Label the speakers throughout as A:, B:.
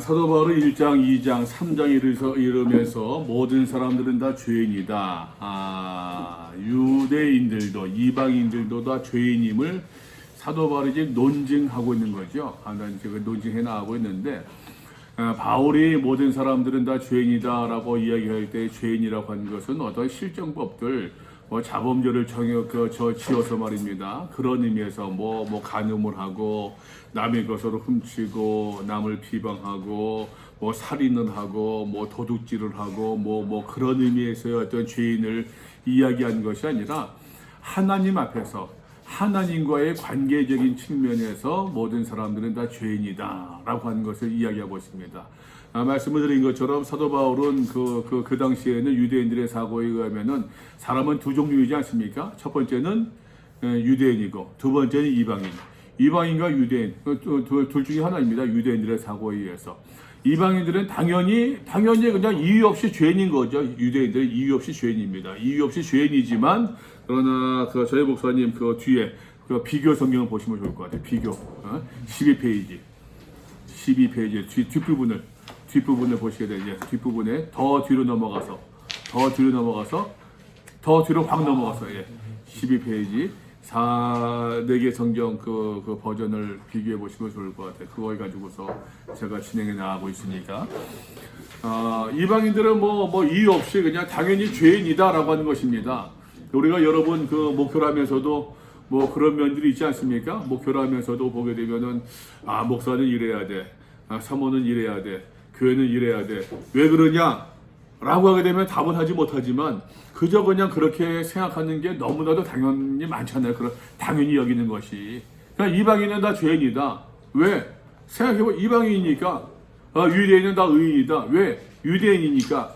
A: 사도 바울은 1장, 2장, 3장 이르면서 모든 사람들은 다 죄인이다. 유대인들도 이방인들도 다 죄인임을 사도 바울이 지금 논증하고 있는 거죠. 지금 논증해 나가고 있는데 바울이 모든 사람들은 다 죄인이다라고 이야기할 때 죄인이라고 하는 것은 어떤 실정법들 자범죄를 지어서 말입니다. 그런 의미에서 간음을 하고 남의 것을 훔치고 남을 비방하고 살인을 하고 도둑질을 하고 그런 의미에서의 어떤 죄인을 이야기하는 것이 아니라 하나님 앞에서 하나님과의 관계적인 측면에서 모든 사람들은 다 죄인이다 라고 하는 것을 이야기하고 있습니다. 말씀을 드린 것처럼 사도 바울은 그 당시에는 유대인들의 사고에 의하면은 사람은 두 종류이지 않습니까? 첫 번째는 유대인이고 두 번째는 이방인. 이방인과 유대인 둘 중에 하나입니다. 유대인들의 사고에 의해서. 이방인들은 당연히 그냥 이유 없이 죄인인 거죠. 유대인들은 이유 없이 죄인입니다. 이유 없이 죄인이지만 그러나 저희 목사님 뒤에 비교 성경을 보시면 좋을 것 같아요. 비교 12페이지 뒷부분을 보시게 되죠. 뒷부분에 더 뒤로 넘어가서 더 뒤로 확 넘어가서 12페이지 4개 성경 그 버전을 비교해 보시면 좋을 것 같아요. 그걸 가지고서 제가 진행해 나가고 있으니까 이방인들은 이유 없이 그냥 당연히 죄인이다라고 하는 것입니다. 우리가 여러분 목회를 하면서도 그런 면들이 있지 않습니까? 목회를 하면서도 보게 되면은 목사는 이래야 돼, 사모는 이래야 돼, 교회는 이래야 돼. 왜 그러냐? 라고 하게 되면 답은 하지 못하지만 그저 그냥 그렇게 생각하는 게 너무나도 당연히 많잖아요. 당연히 여기는 것이. 그러니까 이방인은 다 죄인이다. 왜? 생각해보면 이방인이니까. 유대인은 다 의인이다. 왜? 유대인이니까.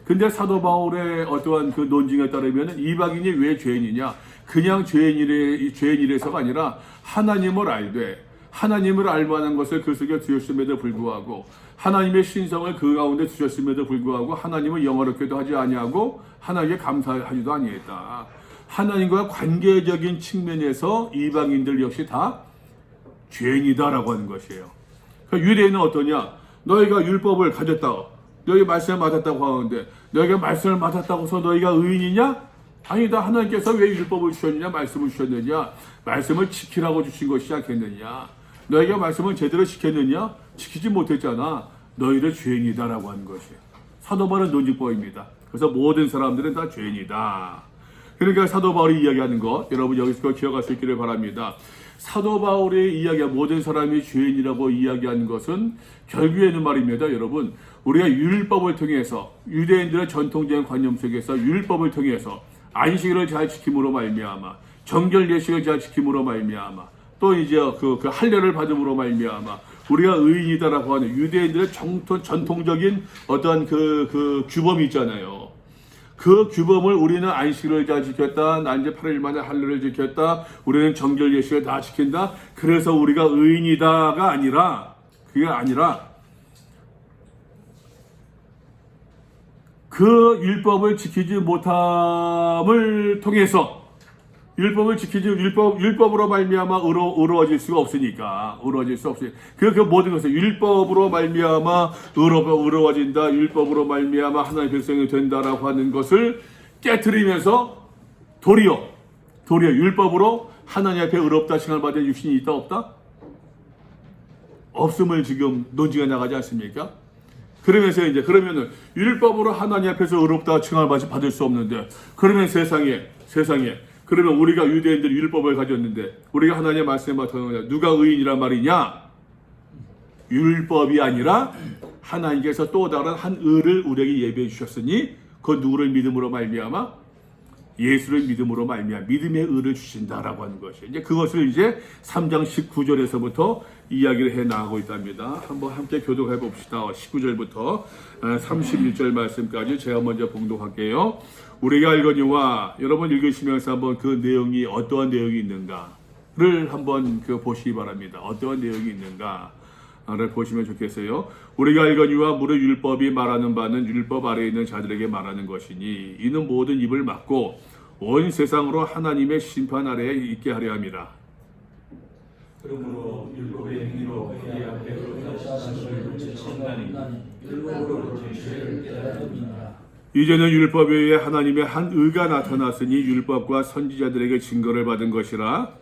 A: 근데 사도 바울의 어떠한 논증에 따르면 이방인이 왜 죄인이냐? 그냥 죄인이래서가 아니라 하나님을 알되 하나님을 알만한 것을 그 속에 두셨음에도 불구하고 하나님의 신성을 그 가운데 두셨음에도 불구하고 하나님을 영화롭게도 하지 아니하고 하나님께 감사하지도 아니했다. 하나님과 관계적인 측면에서 이방인들 역시 다 죄인이다라고 하는 것이에요. 그러니까 유대인은 어떠냐? 너희가 율법을 가졌다. 너희 말씀을 맡았다고 하는데 너희가 말씀을 맡았다고 해서 너희가 의인이냐? 아니다. 하나님께서 왜 율법을 주셨느냐? 말씀을 주셨느냐? 말씀을 지키라고 주신 것이지 않겠느냐? 너희가 말씀을 제대로 지켰느냐? 지키지 못했잖아. 너희를 죄인이다라고 하는 것이에요. 사도 바울은 논증법입니다. 그래서 모든 사람들은 다 죄인이다. 그러니까 사도 바울이 이야기하는 것 여러분 여기서 기억할 수 있기를 바랍니다. 사도 바울의 이야기가 모든 사람이 죄인이라고 이야기하는 것은 결국에는 말입니다. 여러분 우리가 율법을 통해서 유대인들의 전통적인 관념 속에서 율법을 통해서 안식일을 잘 지킴으로 말미암아 정결 예식을 잘 지킴으로 말미암아 또 이제 그 할례를 받음으로 말미암아 우리가 의인이다라고 하는 유대인들의 전통적인 어떤 그 규범이 있잖아요. 그 규범을 우리는 안식일을 잘 지켰다. 난 이제 8일 만에 할례를 지켰다. 우리는 정결 예식을 다 지킨다. 그래서 우리가 의인이다가 아니라 그게 아니라 그 율법을 지키지 못함을 통해서 율법으로 말미암아 의로워질 수가 없으니까 그 모든 것을 율법으로 말미암아 의로워진다. 율법으로 말미암아 하나님의 백성이 된다라고 하는 것을 깨트리면서 도리어 율법으로 하나님 앞에 의롭다 칭함을 받은 육신이 있다 없다? 없음을 지금 논지가 나가지 않습니까? 그러면은 율법으로 하나님 앞에서 의롭다 칭함을 받을 수 없는데 그러면 세상에 그러면 우리가 유대인들이 율법을 가졌는데 우리가 하나님의 말씀에 맡아놓으냐 누가 의인이란 말이냐? 율법이 아니라 하나님께서 또 다른 한 의를 우리에게 예비해 주셨으니 그 누구를 믿음으로 말미암아 예수를 믿음으로 말미암아 믿음의 의를 주신다라고 하는 것이에요. 이제 그것을 이제 3장 19절에서부터 이야기를 해 나가고 있답니다. 한번 함께 교독해 봅시다. 19절부터 31절 말씀까지 제가 먼저 봉독할게요. 우리가 알거니와 여러분 읽으시면서 한번 그 내용이 어떠한 내용이 있는가를 한번 보시기 바랍니다. 어떠한 내용이 있는가를 보시면 좋겠어요. 우리가 알거니와 무릇 율법이 말하는 바는 율법 아래에 있는 자들에게 말하는 것이니 이는 모든 입을 막고 온 세상으로 하나님의 심판 아래에 있게 하려 함이라.
B: 그러므로 율법의 행위로 그의 앞에 의롭다심을 제청하니 율법으로 죄를 깨달음이니라.
A: 이제는 율법에 의해 하나님의 한 의가 나타났으니 율법과 선지자들에게 증거를 받은 것이라.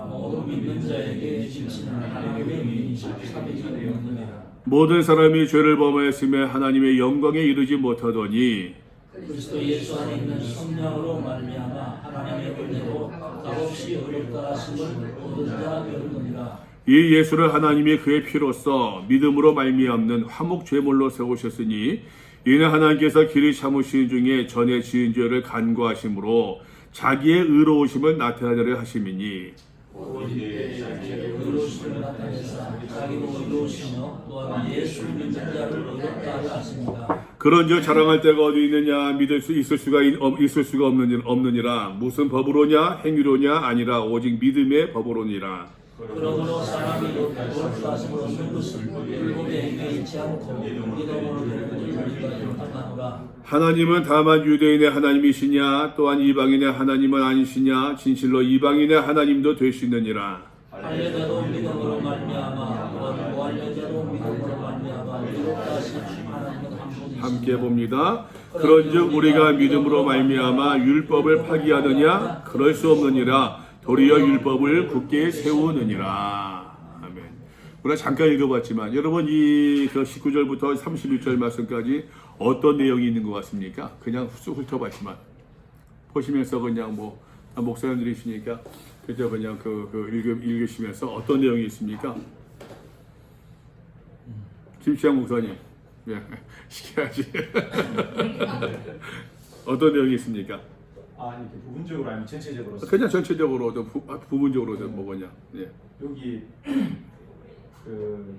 B: 모든 믿는 자에게 주시는 하나님의 명이 참이 되었느니라.
A: 모든 사람이 죄를 범하였음에 하나님의 영광에 이르지 못하더니
B: 그리스도 예수 안에 있는 성령으로 말미암아 하나님의 은혜로 값없이 의롭다 하심을 얻은 자 되었느니라.
A: 이 예수를 하나님이 그의 피로써 믿음으로 말미암는 화목 제물로 세우셨으니 이는 하나님께서 길이 참으신 중에 전에 지은 죄를 간구하심으로 자기의 의로우심을 나타내려 하심이니
B: 오직 자기의 의로우심을 나타내사 자기도 의로우시며 또한 예수 믿는 자를 의롭다 하십니다.
A: 그런즉 자랑할 데가 어디 있느냐 믿을 수 있을 수가 없느니라. 무슨 법으로냐 행위로냐 아니라 오직 믿음의 법으로니라.
B: 그러므로 사람이 의롭다 하심을 얻는 것은 율법의 행위에 있지 않고 믿음으로 되는 것이라.
A: 하나님은 다만 유대인의 하나님이시냐 또한 이방인의 하나님은 아니시냐 진실로 이방인의 하나님도 되시느니라.
B: 알려져도 믿음으로 말미암아 못 알려져도 믿음으로 말미암아 의롭다 하심 하나님은 한 분이시니라.
A: 함께 봅니다. 그런즉 우리가 믿음으로 말미암아 율법을 파기하느냐 그럴 수 없느니라. 도리어 율법을 굳게 세우느니라. 아멘. 우리가 잠깐 읽어봤지만 여러분 이 19절부터 31절 말씀까지 어떤 내용이 있는 것 같습니까? 그냥 쑥 훑어봤지만 보시면서 그냥 뭐 목사님들이시니까 그저 그냥 읽으시면서 어떤 내용이 있습니까? 김치양 목사님, 예, 시켜야지. 어떤 내용이 있습니까?
C: 이렇게 부분적으로 아니면 전체적으로?
A: 그냥 전체적으로도 부분적으로도 뭐냐? 예.
C: 여기 그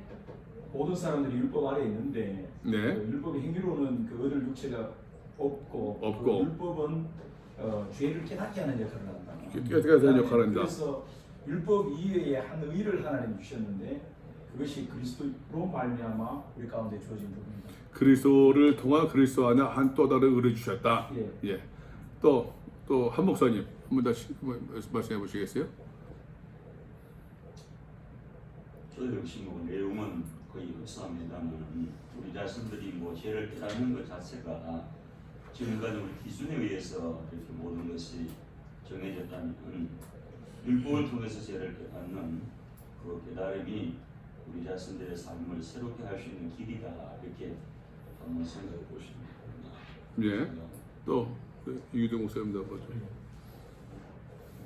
C: 모든 사람들이 율법 아래 있는데
A: 네.
C: 그 율법의 행위로는 그 얻을 육체가 없고 그 율법은 죄를 깨닫게 하는 역할을 한다.
A: 깨닫게 하는 역할을 한다.
C: 그래서 율법 이외에 한 의를 하나님 주셨는데 그것이 그리스도로 말미암아 우리 가운데 주어진 부분입니다.
A: 그리스도를 통한 그리스도 안에 한 또 다른 의를 주셨다.
C: 예.
A: 예. 또 한 목사님 한 번 다시 말씀해 보시겠어요?
D: 저도 역시 내용은 거의 흡사합니다만 우리 자신들이 죄를 깨닫는 것 자체가 지금까지 우리 기준에 의해서 이렇게 모든 것이 정해졌다면 율법을 통해서 죄를 깨닫는 그 깨달음이 우리 자신들의 삶을 새롭게 할 수 있는 길이다 이렇게 한번 생각해 보시면 됩니다.
A: 예. 또 이규동 목사님도 보죠.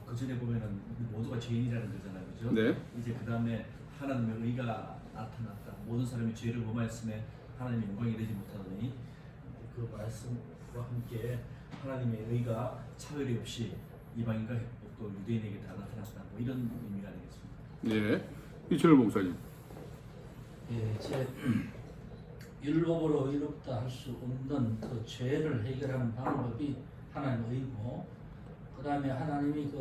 E: 그 전에 보면은 모두가 죄인이라는 거잖아요, 그죠?
A: 네.
E: 이제 그 다음에 하나님의 의가 나타났다. 모든 사람이 죄를 범하였음에 하나님의 영광이 되지 못하더니 그 말씀과 함께 하나님의 의가 차별이 없이 이방인과 또 유대인에게 다 나타났다. 뭐 이런 의미가 되겠습니다.
A: 예. 이철 목사님.
B: 예, 제 율법으로 의롭다 할 수 없는 그 죄를 해결하는 방법이 하나님의 의고, 그 다음에 하나님이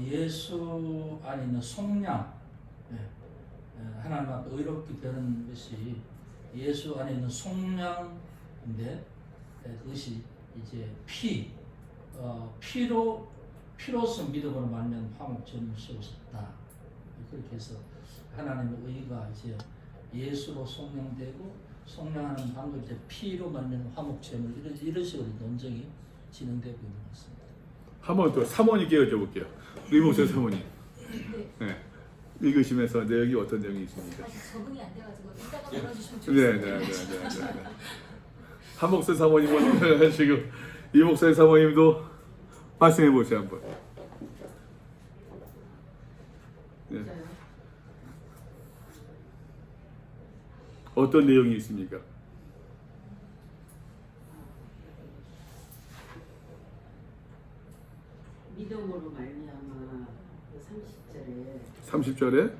B: 예수 안에 있는 속량, 하나님 앞에 의롭게 되는 것이 예수 안에 있는 속량인데 그것이 이제 피로서 믿음으로 말면 화목제물을 세우셨다. 그렇게 해서 하나님의 의가 이제 예수로 속량되고 속량하는 방법이 이제 피로 만드는 화목제물 이런 식으로 논쟁이 진행되고 있는 것 같습니다.
A: 한 번 더 사모님께 여쭤볼게요. 우리 목사 사모님. 네. 읽으시면서 내용이 어떤 내용이 있습니까?
F: 아직 적응이 안 돼가지고 이따가 들어주시면
A: 네.
F: 좋겠습니다.
A: 한 목사 사모님은 지금 이 목사의 사모님도 말씀해 보세요 한번. 네. 어떤 내용이 있습니까?
G: 믿음으로 말미암아 30절에
A: 30절에
G: 여기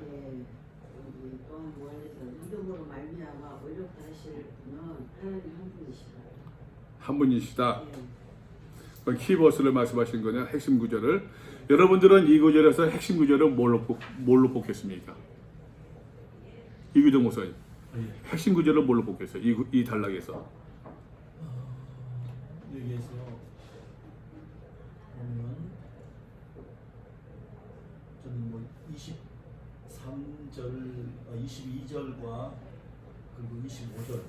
G: 또한 무한에서 믿음으로 말미암아 의롭다 하실 분은 하나님 한 분이시다.
A: 한 분이시다.
G: 예.
A: 키버스를 말씀하신 거냐 핵심 구절을. 여러분들은 이 구절에서 핵심 구절을 뭘로 뽑겠습니까? 이규동 목사님. 핵심 구절을 뭘로 뽑겠어요? 이 단락에서.
E: 여기에서
B: 보면
E: 23절, 22절과 그리고 25절.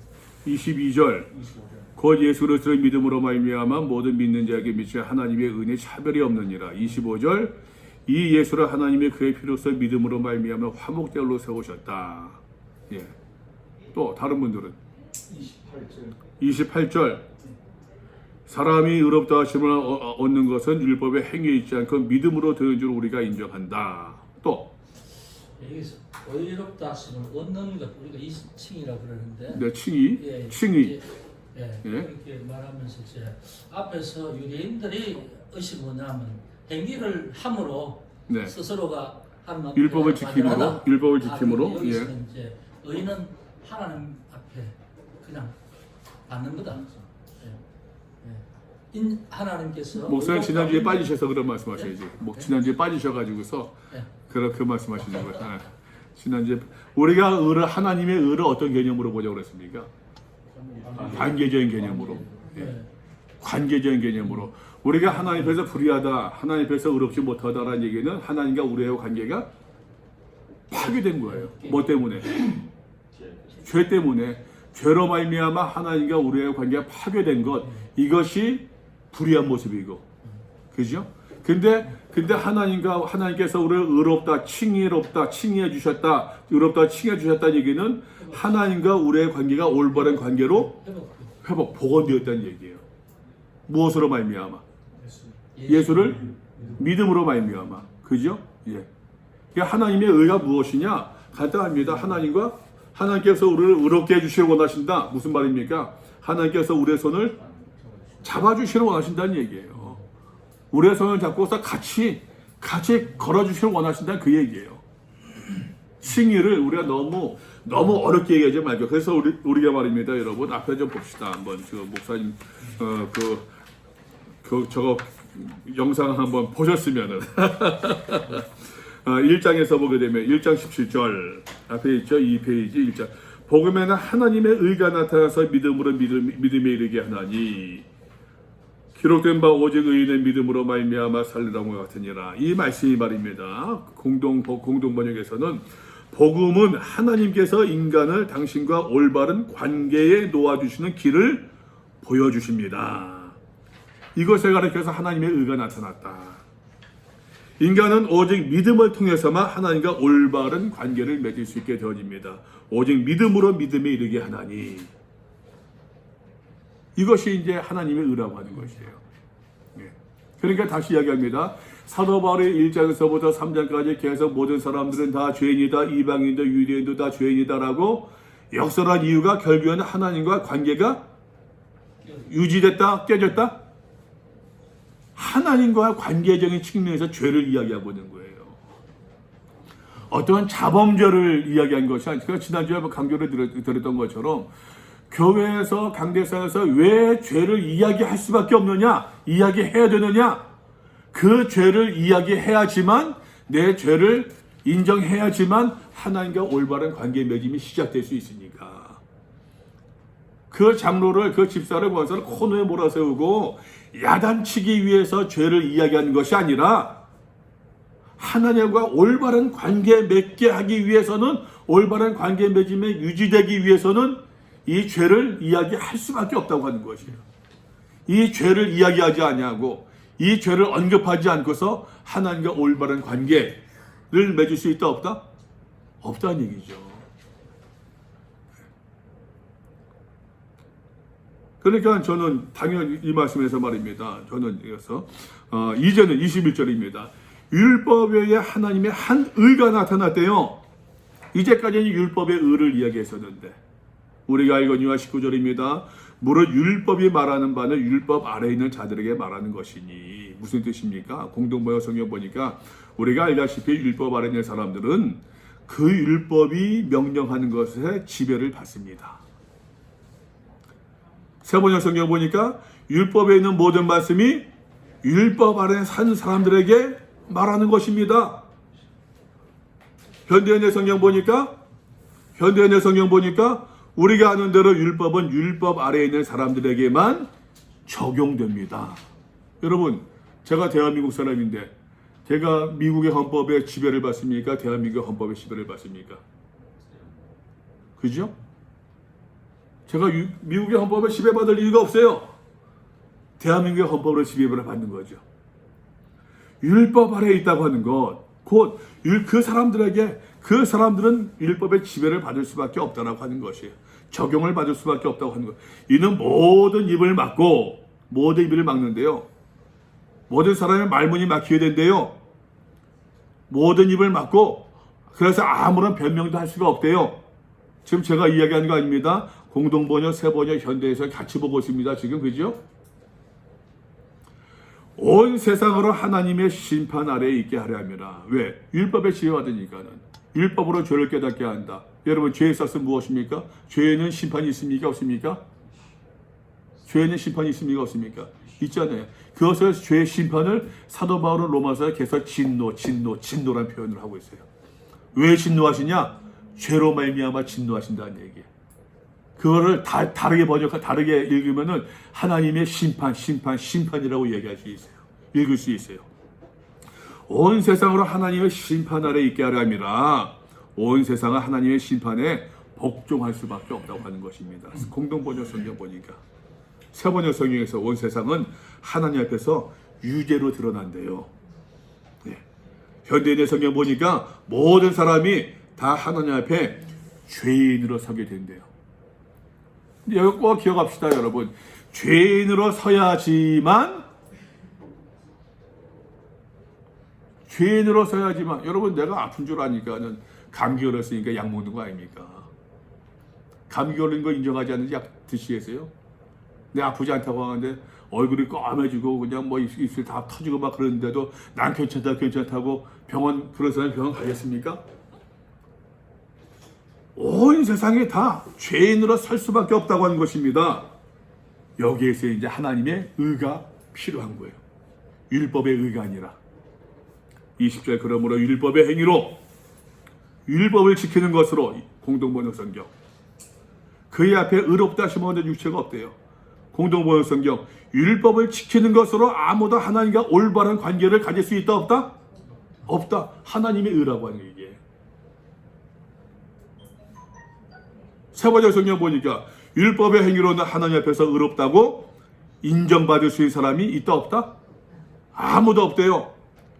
A: 22절. 곧 예수 그리스도의 믿음으로 말미암아 모든 믿는 자에게 미쳐 하나님의 은혜 차별이 없느니라. 25절. 이 예수를 하나님의 그의 피로써 믿음으로 말미암아 화목제로 세우셨다. 예. 또 다른 분들은
C: 28절
A: 28절. 사람이 의롭다 하심을 얻는 것은 율법의 행위에 있지 않고 믿음으로 되는 줄 우리가 인정한다. 또
B: 여기서 의롭다 하심을 얻는 것 우리가 이 칭이라고 그러는데
A: 네, 칭의.
B: 예,
A: 칭의.
B: 예,
A: 예.
B: 그렇게 말하면서 이제 앞에서 유대인들이 의식 뭐냐면 행위를 함으로
A: 네.
B: 스스로가 하는
A: 율법을 지킴으로, 율법을 지킴으로,
B: 여기서는 이제 의는 하나님 앞에 그냥 받는 거다. 하나님께서
A: 목사님 지난주에
B: 의롭다
A: 빠지셔서 그런 말씀하셔야지. 지난주에 빠지셔가지고서
B: 예.
A: 그 말씀하시는 거예요. 아, 지난주에 우리가 하나님의 의를 어떤 개념으로 보자고 그랬습니까? 관계적인 개념으로. 예. 관계적인 개념으로. 우리가 하나님 앞에서 불의하다, 하나님 앞에서 의롭지 못하다라는 얘기는 하나님과 우리의 관계가 파괴된 거예요. 뭐 때문에? 죄 때문에. 죄로 말미암아 하나님과 우리의 관계가 파괴된 것, 이것이 불의한 모습이고, 그죠? 근데 하나님께서 우리를 의롭다, 칭의해 주셨다, 의롭다, 칭해 주셨다는 얘기는 하나님과 우리의 관계가 올바른 관계로 복원되었다는 얘기예요. 무엇으로 말미암아? 예수를 믿음으로 말미암아, 그죠? 예. 하나님의 의가 무엇이냐? 간단합니다. 하나님께서 우리를 의롭게 해주시길 원하신다. 무슨 말입니까? 하나님께서 우리의 손을 잡아주시길 원하신다는 얘기예요. 우리의 손을 잡고서 같이 걸어주시길 원하신다는 그 얘기예요. 칭의를 우리가 너무 어렵게 얘기하지 말고. 그래서 우리가 말입니다, 여러분. 앞에 좀 봅시다. 한번 목사님 저거 영상 한번 보셨으면은 1장에서 보게 되면 1장 17절 앞에 있죠. 2페이지 1장. 복음에는 하나님의 의가 나타나서 믿음으로 믿음에 이르게 하나니 기록된 바 오직 의인의 믿음으로 말미암아 살리라고 같으니라. 이 말씀이 말입니다. 공동 번역에서는 복음은 하나님께서 인간을 당신과 올바른 관계에 놓아주시는 길을 보여주십니다. 이것을 가리켜서 하나님의 의가 나타났다. 인간은 오직 믿음을 통해서만 하나님과 올바른 관계를 맺을 수 있게 되어집니다. 오직 믿음으로 믿음에 이르게 하나니. 이것이 이제 하나님의 의라고 하는 것이에요. 예. 그러니까 다시 이야기합니다. 사도 바울의 1장에서부터 3장까지 계속 모든 사람들은 다 죄인이다, 이방인도 유대인도 다 죄인이다라고 역설한 이유가 결국에는 하나님과 관계가 유지됐다, 깨졌다? 하나님과 관계적인 측면에서 죄를 이야기하고 있는 거예요. 어떤 자범죄를 이야기한 것이 아니라 지난주에 강조를 드렸던 것처럼 교회에서 강대상에서 왜 죄를 이야기할 수밖에 없느냐, 이야기해야 되느냐, 그 죄를 이야기해야지만 내 죄를 인정해야지만 하나님과 올바른 관계 맺음이 시작될 수 있으니까 그 장로를, 그 집사를, 권사를 코너에 몰아세우고 야단치기 위해서 죄를 이야기하는 것이 아니라 하나님과 올바른 관계 맺게 하기 위해서는, 올바른 관계 맺음에 유지되기 위해서는 이 죄를 이야기할 수밖에 없다고 하는 것이에요. 이 죄를 이야기하지 아니하고 이 죄를 언급하지 않고서 하나님과 올바른 관계를 맺을 수 있다, 없다? 없다는 얘기죠. 그러니까 저는 당연히 이 말씀에서 말입니다. 저는 이제는 21절입니다. 율법 외에 하나님의 한 의가 나타났대요. 이제까지는 율법의 의를 이야기했었는데 우리가 알거니와 19절입니다. 무릇 율법이 말하는 바는 율법 아래에 있는 자들에게 말하는 것이니. 무슨 뜻입니까? 공동번역 성경 보니까 우리가 알다시피 율법 아래에 있는 사람들은 그 율법이 명령하는 것에 지배를 받습니다. 세번역 성경 보니까 율법에 있는 모든 말씀이 율법 아래 산 사람들에게 말하는 것입니다. 현대인의 성경 보니까 우리가 아는 대로 율법은 율법 아래에 있는 사람들에게만 적용됩니다. 여러분, 제가 대한민국 사람인데 제가 미국의 헌법의 지배를 받습니까? 대한민국 헌법의 지배를 받습니까? 그죠? 제가 미국의 헌법에 지배받을 이유가 없어요. 대한민국의 헌법으로 지배를 받는 거죠. 율법 아래에 있다고 하는 것, 곧 그 사람들은 율법의 지배를 받을 수밖에 없다라고 하는 것이에요. 적용을 받을 수밖에 없다고 하는 것. 이는 모든 입을 막는데요. 모든 사람의 말문이 막히게 된대요. 모든 입을 막고 그래서 아무런 변명도 할 수가 없대요. 지금 제가 이야기하는 거 아닙니다. 공동번역, 새번역, 현대에서 같이 보고 있습니다. 지금 그죠? 온 세상으로 하나님의 심판 아래에 있게 하려 함이라. 왜? 율법에 지혜받으니까는. 율법으로 죄를 깨닫게 한다. 여러분, 죄의 싹은 무엇입니까? 죄에는 심판이 있습니까? 없습니까? 죄에는 심판이 있습니까? 없습니까? 있잖아요. 그것을 죄의 심판을 사도 바울은 로마서에 계속 진노라는 표현을 하고 있어요. 왜 진노하시냐? 죄로 말미암아 진노하신다는 얘기예요. 그거를 다르게 읽으면은 하나님의 심판이라고 얘기할 수 있어요. 읽을 수 있어요. 온 세상으로 하나님의 심판 아래 있게 하려 함이라. 온 세상은 하나님의 심판에 복종할 수밖에 없다고 하는 것입니다. 공동번역 성경 보니까 새번역 성경에서 온 세상은 하나님 앞에서 유죄로 드러난대요. 네. 현대인의 성경 보니까 모든 사람이 다 하나님 앞에 죄인으로 서게 된대요. 여기 꼭 기억합시다, 여러분. 죄인으로 서야지만, 여러분, 내가 아픈 줄 아니까는 감기 걸렸으니까 약 먹는 거 아닙니까? 감기 걸린 거 인정하지 않는지 약 드시겠어요? 내가 아프지 않다고 하는데 얼굴이 까매지고 그냥 뭐 입술 다 터지고 막 그러는데도 난 괜찮다고 그런 사람이 병원 가겠습니까? 온 세상에 다 죄인으로 설 수밖에 없다고 하는 것입니다. 여기에서 이제 하나님의 의가 필요한 거예요. 율법의 의가 아니라. 20절 그러므로 율법의 행위로 율법을 지키는 것으로 공동번역 성경. 그의 앞에 의롭다 심어놓은 육체가 없대요. 공동번역 성경. 율법을 지키는 것으로 아무도 하나님과 올바른 관계를 가질 수 있다 없다? 없다. 하나님의 의라고 하는 얘기예요. 새번역 성경 보니까 율법의 행위로는 하나님 앞에서 의롭다고 인정받을 수 있는 사람이 있다 없다? 아무도 없대요.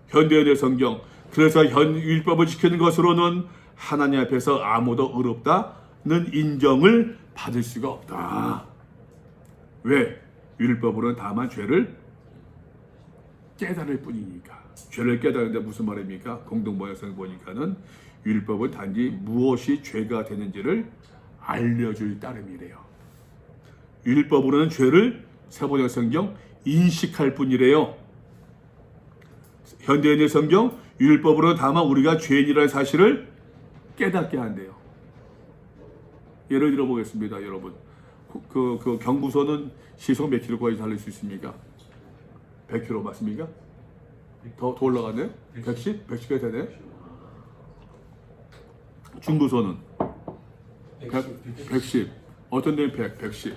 A: 현대인의 성경. 그래서 율법을 지키는 것으로는 하나님 앞에서 아무도 의롭다는 인정을 받을 수가 없다. 왜? 율법으로는 다만 죄를 깨달을 뿐이니까. 죄를 깨달는데 무슨 말입니까? 공동번역성 보니까는 율법은 단지 무엇이 죄가 되는지를 알려줄 따름이래요. 율법으로는 죄를 새번역 성경 인식할 뿐이래요. 현대인의 성경 율법으로는 다만 우리가 죄인이라는 사실을 깨닫게 한대요. 예를 들어 보겠습니다, 여러분. 그 경부선은 시속 몇 킬로까지 달릴 수 있습니까? 100km 맞습니까? 더 올라갔네요? 110? 110까지 되네? 중부선은 110. 어떤 데는 110.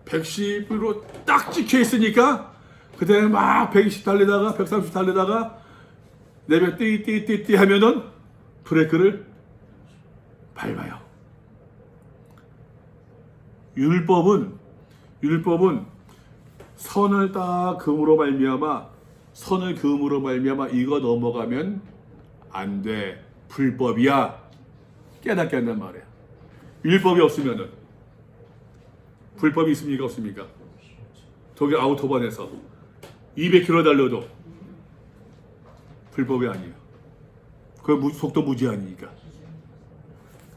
A: 110으로 딱 찍혀 있으니까 그때는 막 120 달리다가 130 달리다가 내면 띠 하면은 브레이크를 밟아요. 율법은 선을 딱 그음으로 말미암아 이거 넘어가면 안 돼. 불법이야. 깨닫게 한단 말이야. 율법이 없으면은 불법이 있습니까? 없습니까? 독일 아우토반에서 200km 달려도 불법이 아니에요. 그 속도 무제한이니까.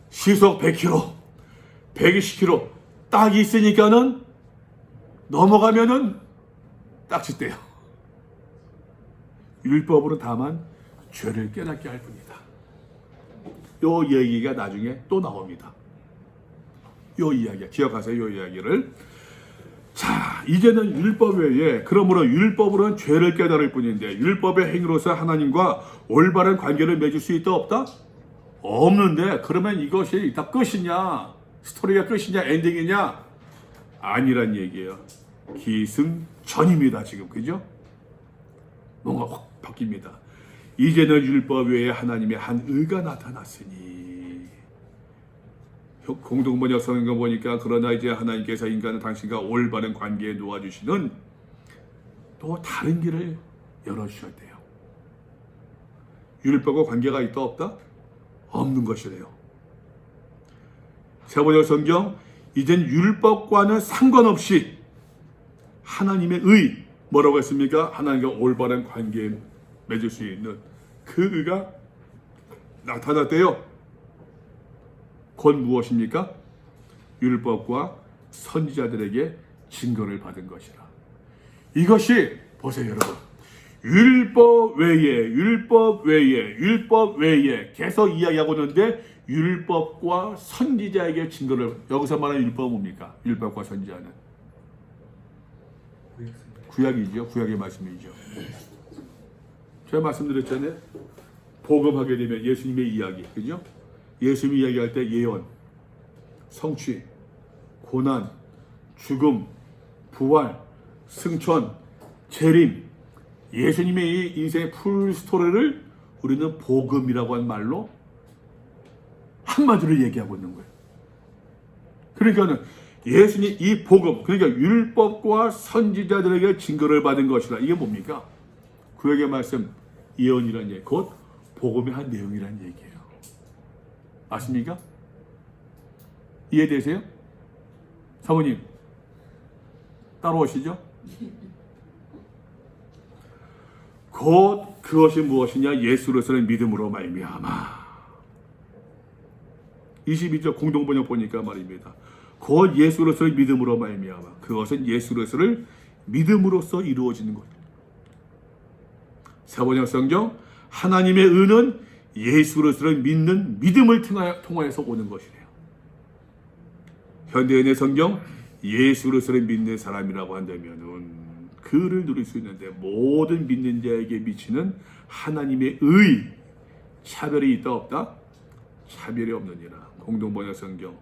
A: 시속 100km, 120km 딱 있으니까는 넘어가면은 딱짓대요. 율법으로 다만 죄를 깨닫게 할 뿐이다. 요 얘기가 나중에 또 나옵니다. 요 이야기 기억하세요. 요 이야기를. 자, 이제는 율법 외에 그러므로 율법으로는 죄를 깨달을 뿐인데 율법의 행위로서 하나님과 올바른 관계를 맺을 수 있다 없다? 없는데 그러면 이것이 다 끝이냐? 스토리가 끝이냐? 엔딩이냐? 아니란 얘기예요. 기승전입니다. 지금 그죠? 뭔가 바뀝니다. 이제는 율법 외에 하나님의 한 의가 나타났으니. 공동번역 성경 보니까 그러나 이제 하나님께서 인간은 당신과 올바른 관계에 놓아주시는 또 다른 길을 열어주셔야 돼요. 율법과 관계가 있다 없다? 없는 것이래요. 세번역 성경 이젠 율법과는 상관없이 하나님의 의 뭐라고 했습니까? 하나님과 올바른 관계에 맺을 수 있는 그 의가 나타났대요. 곧 무엇입니까? 율법과 선지자들에게 증거를 받은 것이라. 이것이 보세요 여러분. 율법 외에 계속 이야기하고 있는데 율법과 선지자에게 증거를, 여기서 말하는 율법은 뭡니까? 율법과 선지자는 구약이죠. 구약의 말씀이죠. 제가 말씀드렸잖아요. 복음하게 되면 예수님의 이야기, 그죠? 예수님 이야기할 때 예언, 성취, 고난, 죽음, 부활, 승천, 재림, 예수님의 이 인생의 풀 스토리를 우리는 복음이라고 하는 말로 한마디로 얘기하고 있는 거예요. 그러니까는 예수님 이 복음, 그러니까 율법과 선지자들에게 증거를 받은 것이라. 이게 뭡니까? 구약의 말씀, 예언이라는 얘기, 곧 복음의 한 내용이라는 얘기예요. 아십니까? 이해되세요? 사모님 따라오시죠? 곧 그것이 무엇이냐? 예수로서는 믿음으로 말미암아. 22절 공동번역 보니까 말입니다. 곧 예수로서의 믿음으로 말미암아. 그것은 예수로서를 믿음으로써 이루어지는 것. 세번역 성경 하나님의 의는 예수로서를 믿는 믿음을 통하여서 오는 것이래요. 현대인의 성경 예수로서를 믿는 사람이라고 한다면은 그를 누릴 수 있는데 모든 믿는 자에게 미치는 하나님의 의, 차별이 있다 없다? 차별이 없느니라. 공동번역 성경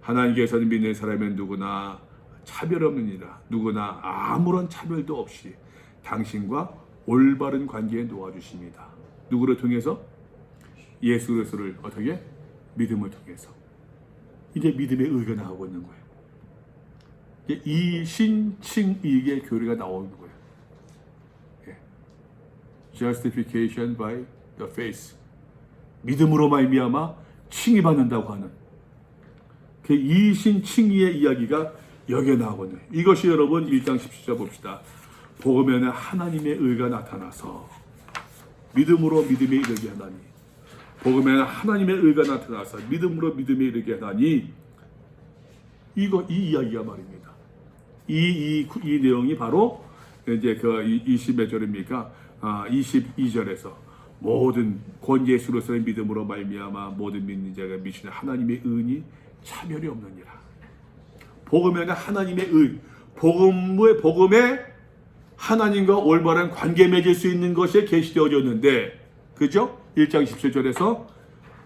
A: 하나님께서는 믿는 사람은 누구나 차별 없느니라. 누구나 아무런 차별도 없이 당신과 올바른 관계에 놓아주십니다. 누구를 통해서? 예수 그리스도를 어떻게? 믿음을 통해서. 이제 믿음의 의가 나오고 있는 거예요. 이제 이신칭의의 교리가 나오는 거예요. 예. Justification by the faith. 믿음으로 말미암아 칭의받는다고 하는 그 이신칭의의 이야기가 여기에 나오고 있는. 이것이 여러분 1장 17절 봅시다. 복음에는 하나님의 의가 나타나서 믿음으로 믿음에 이르게 하나니. 복음에는 하나님의 의가 나타나서 믿음으로 믿음에 이르게 하나니. 이 이야기가 말입니다. 이 내용이 바로 이제 그 20몇 절입니까? 22절에서 모든 곧 예수로서의 믿음으로 말미암아 모든 믿는 자가 미치는 하나님의 의니 차별이 없느니라. 복음에는 하나님의 의, 복음에 하나님과 올바른 관계 맺을 수 있는 것이 계시되어졌는데, 그죠? 1장 17절에서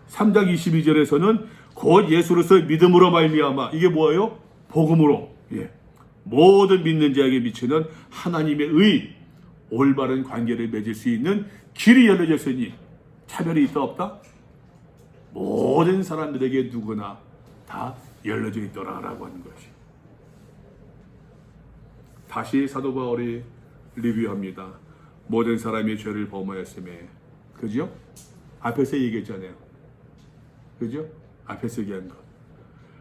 A: 3장 22절에서는 곧 예수로서의 믿음으로 말미암아, 이게 뭐예요? 복음으로, 예, 모든 믿는 자에게 미치는 하나님의 의, 올바른 관계를 맺을 수 있는 길이 열려졌으니 차별이 있다 없다? 모든 사람들에게 누구나 다 열려져 있더라라고 하는 것이. 다시 사도 바울이 리뷰합니다. 모든 사람이 죄를 범하였음에, 그죠? 앞에서 얘기했잖아요. 그죠? 앞에서 얘기한 것.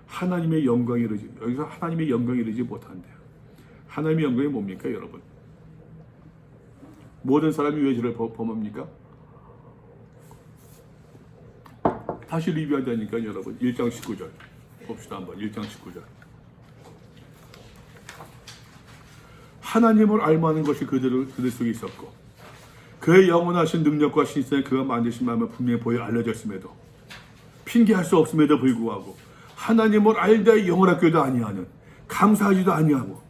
A: 하나님의 영광이 이르지, 여기서 하나님의 영광이 이르지 못한대요. 하나님의 영광이 뭡니까, 여러분? 모든 사람이 왜 죄를 범합니까? 다시 리뷰한다니까, 여러분. 1장 19절. 봅시다, 한번. 1장 19절. 하나님을 알만한 것이 그들 속에 있었고, 그의 영원하신 능력과 신성에 그가 만드신 마음을 분명히 보여 알려졌음에도, 핑계할 수 없음에도 불구하고 하나님을 알되 영원하게도 아니하는, 감사하지도 아니하고,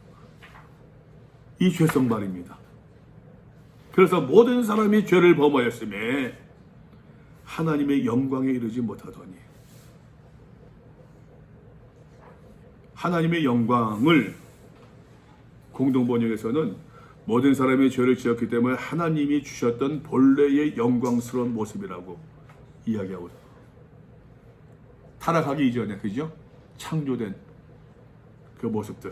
A: 이 죄성 말입니다. 그래서 모든 사람이 죄를 범하였음에 하나님의 영광에 이르지 못하더니, 하나님의 영광을 공동번역에서는 모든 사람이 죄를 지었기 때문에 하나님이 주셨던 본래의 영광스러운 모습이라고 이야기하고 있어요. 타락하기 이전에, 그죠? 창조된 그 모습들.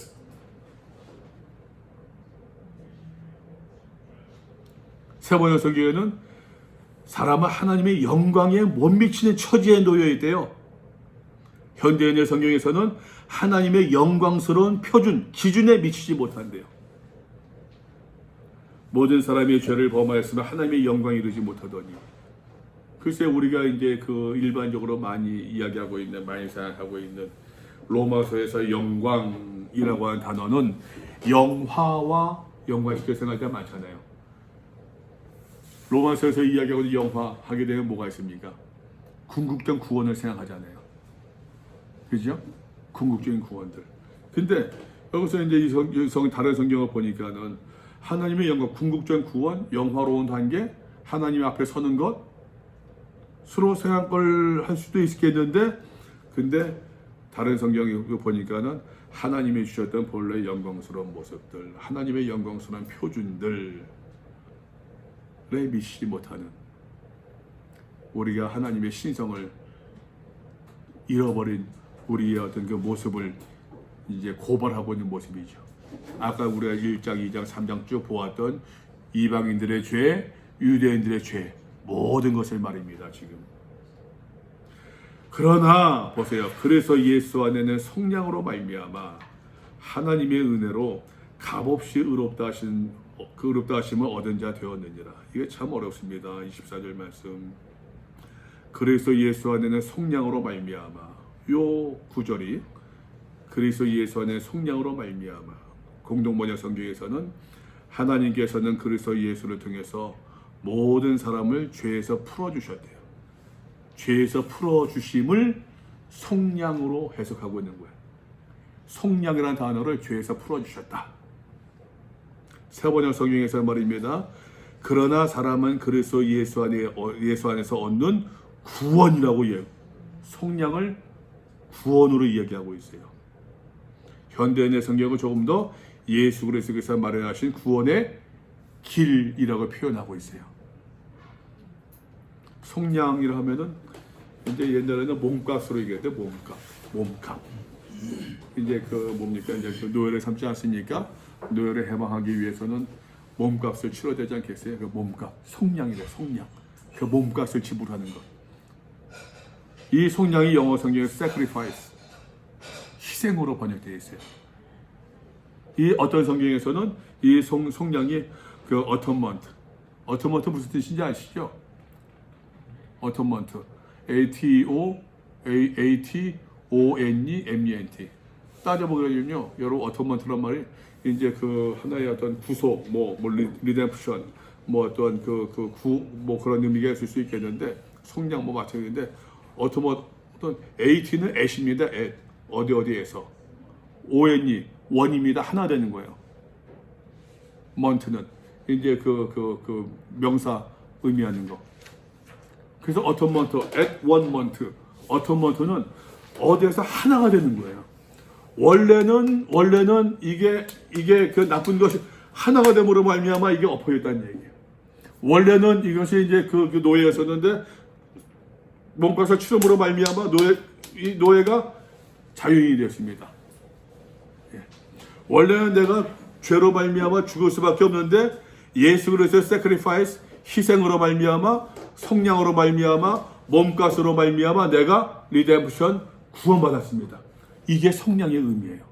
A: 세 번째 설교에는 사람은 하나님의 영광에 못 미치는 처지에 놓여 있대요. 현대인의 성경에서는 하나님의 영광스러운 표준, 기준에 미치지 못한대요. 모든 사람이 죄를 범하였으면 하나님의 영광에 이르지 못하더니. 글쎄 우리가 이제 그 일반적으로 많이 이야기하고 있는, 많이 생각하고 있는 로마서에서 영광이라고 하는 단어는 영화와 연관시켜 생각할 때가 많잖아요. 로마서에서 이야기하고 있는 영화하게 되면 뭐가 있습니까? 궁극적 구원을 생각하잖아요. 그죠? 궁극적인 구원들. 근데 여기서 이제 이 다른 성경을 보니까는 하나님의 영광, 궁극적인 구원, 영화로운 단계, 하나님 앞에 서는 것, 서로 생각을 할 수도 있겠는데, 근데 다른 성경을 보니까는 하나님이 주셨던 본래 영광스러운 모습들, 하나님의 영광스러운 표준들에 미치지 못하는, 우리가 하나님의 신성을 잃어버린 우리의 어떤 그 모습을 이제 고발하고 있는 모습이죠. 아까 우리가 1장, 2장, 3장 쭉 보았던 이방인들의 죄, 유대인들의 죄, 모든 것을 말입니다, 지금. 그러나 보세요. 그래서 예수 안에는 성령으로 말미암아 하나님의 은혜로 값없이 의롭다 하심을 얻은 자 되었느니라. 이게 참 어렵습니다. 24절 말씀. 그래서 예수 안에는 성령으로 말미암아. 요 구절이 그래서 예수 안에 성령으로 말미암아. 공동번역 성경에서는 하나님께서는 그리스도 예수를 통해서 모든 사람을 죄에서 풀어주셨대요. 죄에서 풀어주심을 속량으로 해석하고 있는 거예요. 속량이라는 단어를 죄에서 풀어주셨다. 세 번역 성경에서 말입니다. 그러나 사람은 그리스도 예수 안에서 얻는 구원이라고 속량을 구원으로 이야기하고 있어요. 현대인의 성경은 조금 더 예수 그리스도께서 마련하신 구원의 길이라고 표현하고 있어요. 속량이라 하면은 이제 옛날에는 몸값으로 얘기했대. 몸값. 이제 그 뭡니까? 이제 그 노예를 삼지 않습니까? 노예를 해방하기 위해서는 몸값을 치러야 되지 않겠어요? 그 몸값, 속량이래. 속량. 그 몸값을 지불하는 것. 이 속량이 영어 성경에 sacrifice, 희생으로 번역되어 있어요. 이 어떤 성경에서는 이 속량이 그 atonement 무슨 뜻인지 아시죠? atonement, A-T-O-N-E-M-E-N-T. 따져보게 되면요, 여러분 atonement란 말이 이제 그 하나의 어떤 구속, redemption, 어떤 뭐 그런 의미가 있을 수 있겠는데, 속량 마찬가지인데, 어떤 AT는 at입니다. at. 어디에서. ONE, 원입니다. 하나 되는 거예요. month는 이제 그 명사 의미하는 거. 그래서 atonement, at one month. atonement는 어디에서 하나가 되는 거예요. 원래는 이게 그 나쁜 것이 하나가 됨으로 말미암아 이게 엎어졌다는 얘기예요. 원래는 이것이 이제 그 노예였었는데 몸값을 치름으로 말미암아 이 노예가 자유인이 되었습니다. 예. 원래는 내가 죄로 말미암아 죽을 수밖에 없는데 예수 그리스도의 sacrifice, 희생으로 말미암아, 속량으로 말미암아, 몸값으로 말미암아 내가 redemption, 구원받았습니다. 이게 속량의 의미예요.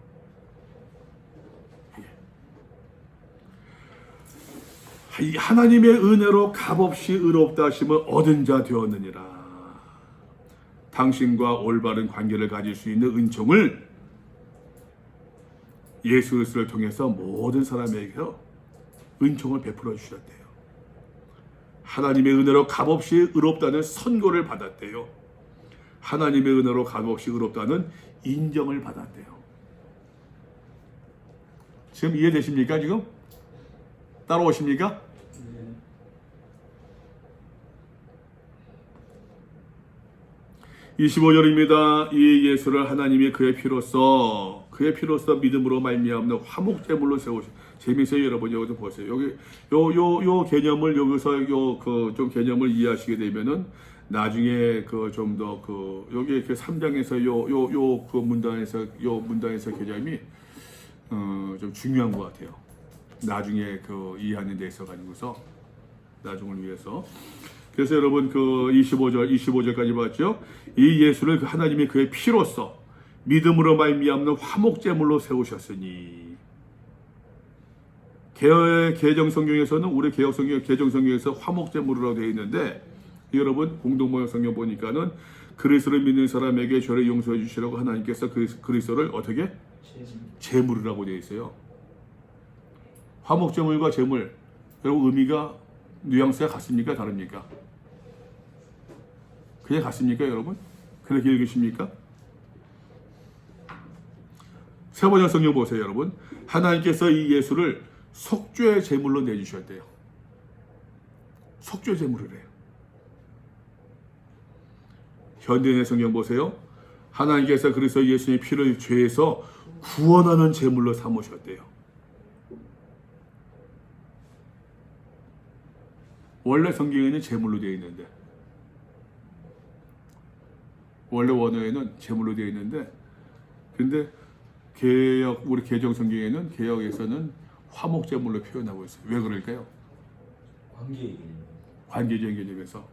A: 예. 하나님의 은혜로 값없이 의롭다 하심을 얻은 자 되었느니라. 당신과 올바른 관계를 가질 수 있는 은총을 예수 그리스도를 통해서 모든 사람에게 은총을 베풀어 주셨대요. 하나님의 은혜로 값없이 의롭다는 선고를 받았대요. 하나님의 은혜로 값없이 의롭다는 인정을 받았대요. 지금 이해되십니까? 지금? 따라오십니까? 25절입니다. 이 예수를 하나님이 그의 피로써 그의 피로써 믿음으로 말미암는 화목제물로 세우시. 재미있어요, 여러분. 여기서 보세요. 여기 요 개념을 여기서 좀 개념을 이해하시게 되면은 나중에 좀 더 여기 이렇게 3장에서 그 문단에서 개념이 좀 중요한 것 같아요. 나중에 이해하는 데 있어 가지고서 나중을 위해서. 그래서 여러분 25절까지 봤죠. 이 예수를 하나님이 그의 피로써 믿음으로 말미암는 화목제물로 세우셨으니. 개정성경에서는 우리 개정성경에서 화목제물이라고 되어 있는데 여러분 공동번역 성경 보니까는 그리스도를 믿는 사람에게 죄를 용서해 주시라고 하나님께서 그리스도를 어떻게? 제물이라고 되어 있어요. 화목제물과 제물 여러분 의미가 뉘앙스가 같습니까? 다릅니까? 그냥 같습니까 여러분? 그렇게 읽으십니까? 세 번째 성경 보세요 여러분. 하나님께서 이 예수를 속죄의 제물로 내주셨대요. 속죄 제물을 해요. 현대인의 성경 보세요. 하나님께서 그리스도 예수님의 피를 죄에서 구원하는 제물로 삼으셨대요. 원래 성경에는 제물로 되어 있는데 원래 원어에는 제물로 되어 있는데 근데 우리 개정 성경에는 개역에서는 화목 제물로 표현하고 있어요. 왜 그럴까요? 관계적인 개념에서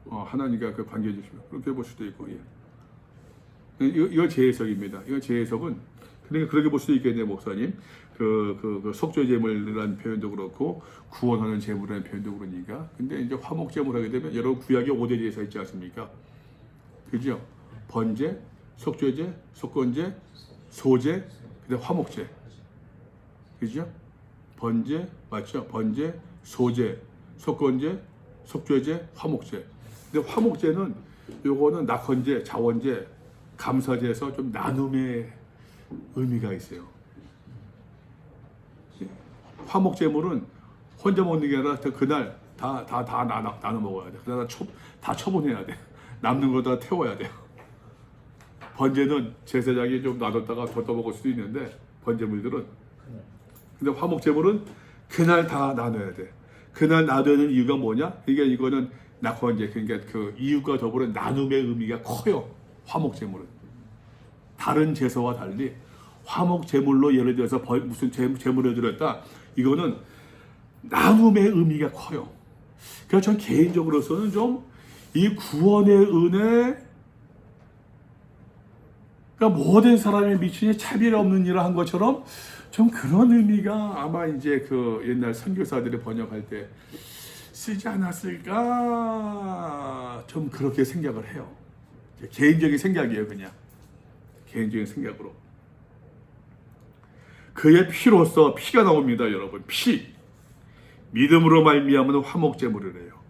A: 하나님과 그 관계 주시고 그렇게 볼 수도 있고 이거 제 해석입니다. 이거 제 해석은 그러니까 그렇게 볼 수도 있겠네요, 목사님. 그 속죄 제물이라는 표현도 그렇고 구원하는 제물이라는 표현도 그러니까. 근데 이제 화목 제물 하게 되면 여러분 구약에 5대 제사 있지 않습니까? 그죠? 번제, 속죄제, 속건제, 소제, 그다음 화목제. 그죠? 번제 맞죠? 번제, 소제, 속건제, 속죄제, 화목제. 근데 화목제는 요거는 낙헌제, 자원제, 감사제에서 좀 나눔의 의미가 있어요. 화목제물은 혼자 먹는 게 아니라 그날 다 나눠 먹어야 돼. 그날 다 처분해야 돼. 남는 거 다 태워야 돼요. 번제는 제사장이 좀 놔뒀다가 더 떠먹을 수도 있는데 번제물들은. 근데 화목제물은 그날 다 나눠야 돼. 그날 나눠야 되는 이유가 뭐냐? 이거는 낙헌제, 그러니까 그 이유가 더불어 나눔의 의미가 커요. 화목제물은. 다른 제사와 달리 화목제물로 예를 들어서 무슨 제물을 드렸다. 이거는 나눔의 의미가 커요. 그래서 전 개인적으로서는 좀 이 구원의 은혜, 그러니까 모든 사람의 미친이 차별 없는 일을 한 것처럼 좀 그런 의미가 아마 이제 그 옛날 선교사들이 번역할 때 쓰지 않았을까 좀 그렇게 생각을 해요. 개인적인 생각이에요, 그냥 개인적인 생각으로. 그의 피로써 피가 나옵니다, 여러분. 피. 믿음으로 말미암은 화목제물이래요.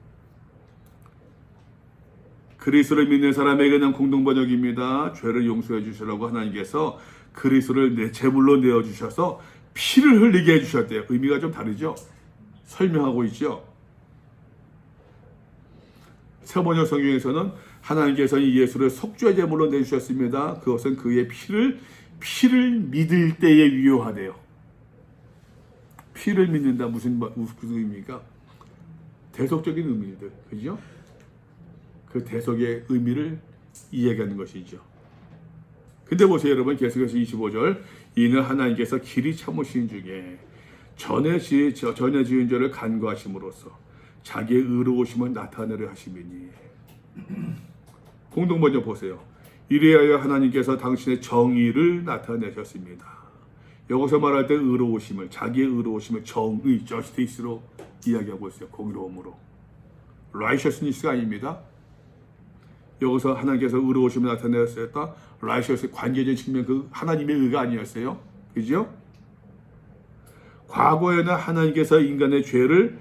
A: 그리스도를 믿는 사람에게는 공동번역입니다. 죄를 용서해 주시라고 하나님께서 그리스도를 내 제물로 내어 주셔서 피를 흘리게 해 주셨대요. 의미가 좀 다르죠? 설명하고 있죠. 세번역 성경에서는 하나님께서 이 예수를 속죄 제물로 내 주셨습니다. 그것은 그의 피를 믿을 때에 유효하대요. 피를 믿는다 무슨 의미입니까? 대속적인 의미들, 그죠? 그 대속의 의미를 이해하는 것이죠. 근데 보세요, 여러분. 계속해서 25절. 이는 하나님께서 길이 참으신 중에 전에 지은 죄를 간구하심으로써 자기의 의로우심을 나타내려 하심이니. 공동번역 보세요. 이래하여 하나님께서 당신의 정의를 나타내셨습니다. 여기서 말할 때 의로우심을, 자기의 의로우심을 정의, justice로 이야기하고 있어요. 공의로움으로. righteousness가 아닙니다. 여기서 하나님께서 의로우심을 나타내셨다. righteous, 관계적인 측면, 그 하나님의 의가 아니었어요. 그죠? 과거에는 하나님께서 인간의 죄를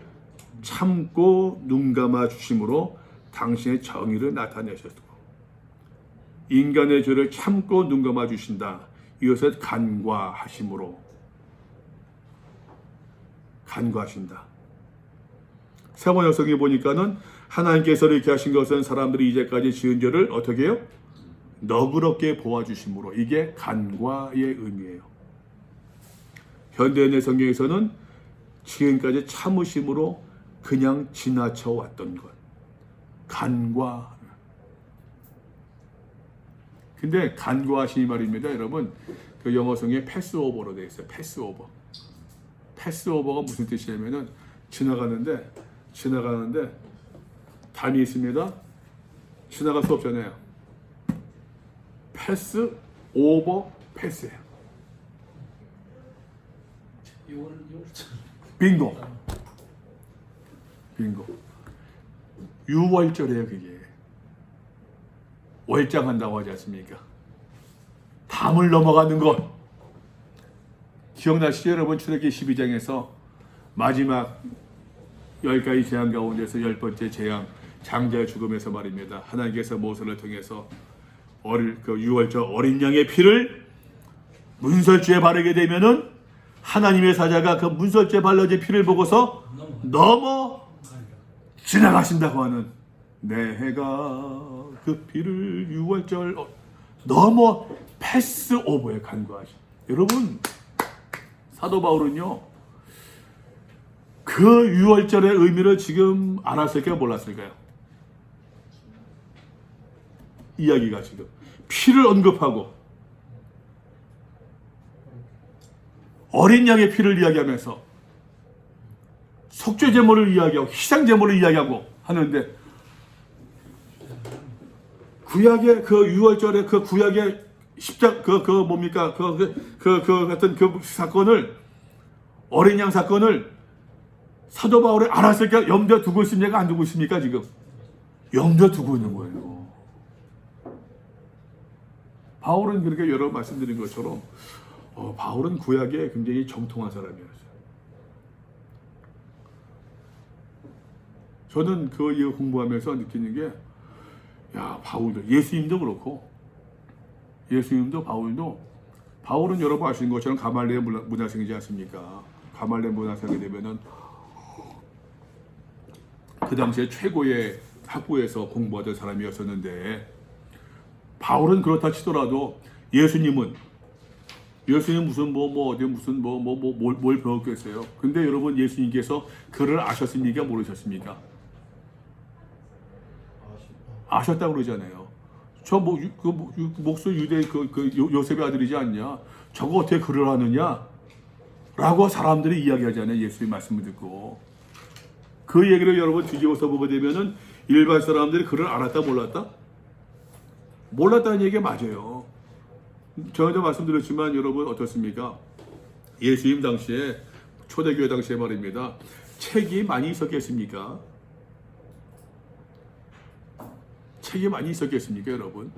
A: 참고 눈감아 주심으로 당신의 정의를 나타내셨고, 인간의 죄를 참고 눈감아 주신다. 이것을 간과하심으로 간과하신다. 세번 역성에 보니까는 하나님께서 이렇게 하신 것은 사람들이 이제까지 지은 죄를 어떻게 해요? 너그럽게 보아주심으로, 이게 간과의 의미예요. 현대인의 성경에서는 지금까지 참으심으로 그냥 지나쳐 왔던 것, 간과. 근데 간과하시니 말입니다, 여러분. 그 영어성에 패스오버로 되어 있어요. 패스오버. 패스오버가 무슨 뜻이냐면은 지나가는데 담이 있습니다. 지나갈 수 없잖아요. 패스 오버 패스예요. 빙고. 빙고. 유월절이에요, 그게. 월장한다고 하지 않습니까? 담을 넘어가는 것. 기억나시죠, 여러분? 출애굽기 12장에서 마지막 10가지 재앙 가운데서 10번째 재앙, 장자의 죽음에서 말입니다. 하나님께서 모세를 통해서 그 유월절 어린 양의 피를 문설주에 바르게 되면은 하나님의 사자가 그 문설주에 발라진 피를 보고서 넘어 지나가신다고 하는, 내가 그 피를 유월절 넘어 패스 오버에 간과하신. 여러분, 사도 바울은요, 그 유월절의 의미를 지금 알았을까요, 몰랐을까요? 이야기가 지금 피를 언급하고 어린 양의 피를 이야기하면서 속죄 제물을 이야기하고 희생 제물을 이야기하고 하는데, 구약의 그 유월절의 그 구약의 뭡니까? 같은 그 사건을, 어린 양 사건을 사도 바울이 알았을까? 염두에 두고 있습니까? 안 두고 있습니까? 지금 염두에 두고 있는 거예요. 바울은 그렇게 여러 번 말씀드린 것처럼 바울은 구약에 굉장히 정통한 사람이었어요. 저는 그 이거 공부하면서 느끼는 게, 야, 바울도, 예수님도 그렇고, 예수님도 바울은 여러분 아시는 것처럼 가말리엘 문화생이지 않습니까? 가말리엘 문화생이 되면은 그 당시에 최고의 학부에서 공부하던 사람이었었는데, 바울은 그렇다 치더라도 예수님은 무슨 뭘 배웠겠어요? 근데 여러분, 예수님께서 그를 아셨습니까? 모르셨습니까? 아셨다고 그러잖아요. 저 목수 유대 요셉의 아들이지 않냐? 저거 어떻게 글을 하느냐? 라고 사람들이 이야기하잖아요. 예수의 말씀을 듣고. 그 얘기를 여러분 뒤집어서 보게 되면은 일반 사람들이 글을 알았다 몰랐다? 몰랐다는 얘기가 맞아요. 전에도 말씀드렸지만 여러분 어떻습니까? 예수님 당시에, 초대교회 당시에 말입니다. 책이 많이 있었겠습니까? 책이 많이 있었겠습니까, 여러분?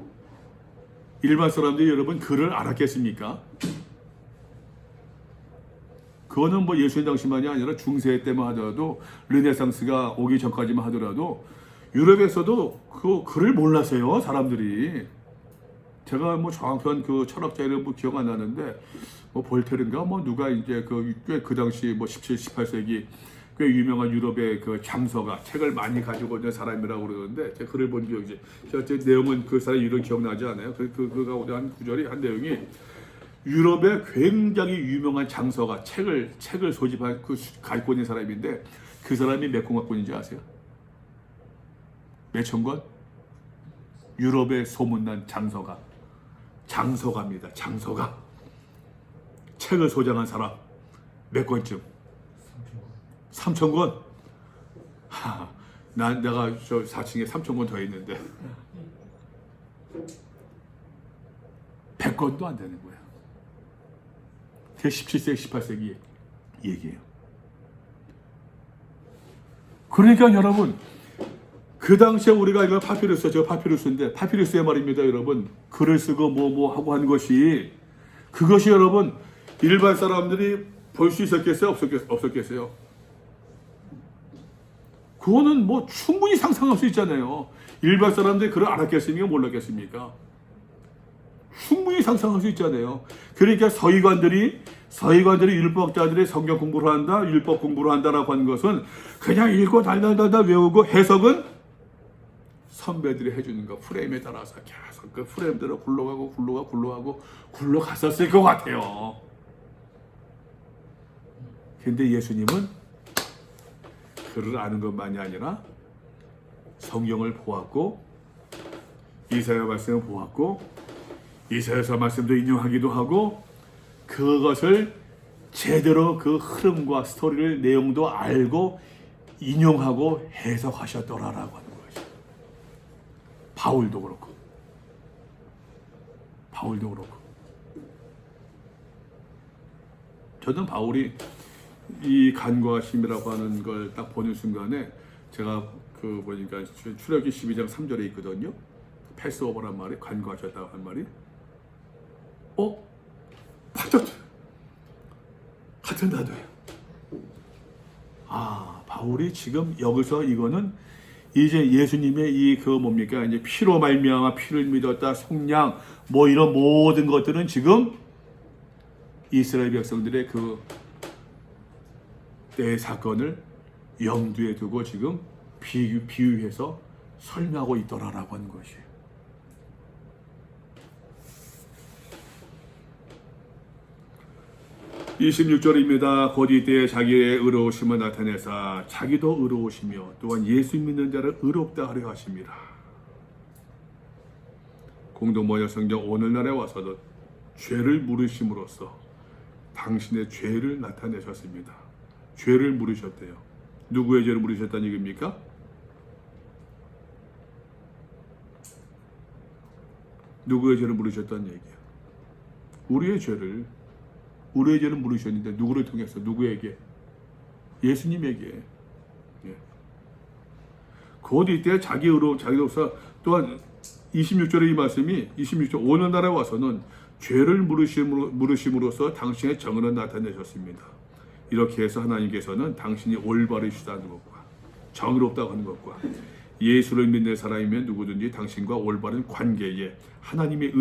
A: 일반 사람들이 여러분 글을 알았겠습니까? 그거는 뭐 예수님 당시만이 아니라 중세 때만 하더라도, 르네상스가 오기 전까지만 하더라도 유럽에서도 그 글을 몰랐어요, 사람들이. 제가 뭐 정확한 그 철학자 이름 뭐 기억 안 나는데, 뭐 볼테르인가 뭐 누가 이제 그 당시 뭐 17, 18세기 꽤 유명한 유럽의 그 장서가, 책을 많이 가지고 있는 사람이라고 그러는데, 제가 글을 본 기억이지. 제 내용은 그 사람 이름 기억나지 않아요. 그 가운데 한 구절이, 한 내용이, 유럽의 굉장히 유명한 장서가 책을 소집한 갖고 있는 사람인데, 그 사람이 몇 권 갖고 있는지 아세요? 몇 천 권? 유럽의 소문난 장서가입니다. 장서가. 책을 소장한 사람 몇 권쯤? 3,000권? 내가 저 4층에 3,000권 더 있는데 100권도 안 되는 거야. 그게 17세기, 18세기 얘기예요. 그러니까 여러분, 그 당시에 우리가 이거 파피루스, 저 파피루스인데, 파피루스의 말입니다, 여러분. 글을 쓰고 뭐 하고 한 것이, 그것이 여러분 일반 사람들이 볼 수 있었겠어요? 없었겠어요? 그거는 뭐 충분히 상상할 수 있잖아요. 일반 사람들이 글을 알았겠습니까? 몰랐겠습니까? 충분히 상상할 수 있잖아요. 그러니까 서기관들이 율법학자들이 성경 공부를 한다, 율법 공부를 한다라고 하는 것은 그냥 읽고 달달달달 외우고 해석은 선배들이 해주는 거 프레임에 따라서 계속 그 프레임대로 굴러갔었을 것 같아요. 근데 예수님은 그를 아는 것만이 아니라 성경을 보았고 이사야 말씀을 보았고 이사야서 말씀도 인용하기도 하고 그것을 제대로 그 흐름과 스토리를 내용도 알고 인용하고 해석하셨더라라고 하는 것이죠. 바울도 그렇고 저는 바울이 이 간과심이라고 하는 걸 딱 보는 순간에 제가 그 보니까 출애굽기 12장 3절에 있거든요. 패스오버란 말이 간과하셨다고 한 말이 같은 단어예요. 바울이 지금 여기서 이거는 이제 예수님의 이 그 뭡니까 이제 피로 말미암아 피를 믿었다 속량 뭐 이런 모든 것들은 지금 이스라엘 백성들의 그 때의 사건을 염두에 두고 지금 비유해서 설명하고 있더라라고 하는 것이에요. (26절입니다) 곧 이때에 자기의 의로우심을 나타내사 자기도 의로우시며 또한 예수 믿는 자를 의롭다 하려 하심이라. 공동번역 성경 오늘날에 와서도 죄를 물으심으로써 당신의 죄를 나타내셨습니다. 죄를 물으셨대요. 누구의 죄를 물으셨다는 얘기입니까? 누구의 죄를 물으셨다는 얘기예요. 우리의 죄를 물으셨는데 누구를 통해서 누구에게? 예수님에게. 곧 이때 자기로서 또한 26절의 이 말씀이 26절 오늘날에 와서는 죄를 물으심으로써 당신의 정의를 나타내셨습니다. 이렇게 해서 하나님께서는 당신이 올바르시다는 것과 정의롭다고 하는 것과 예수를 믿는 사람이면 누구든지 당신과 올바른 관계에 하나님의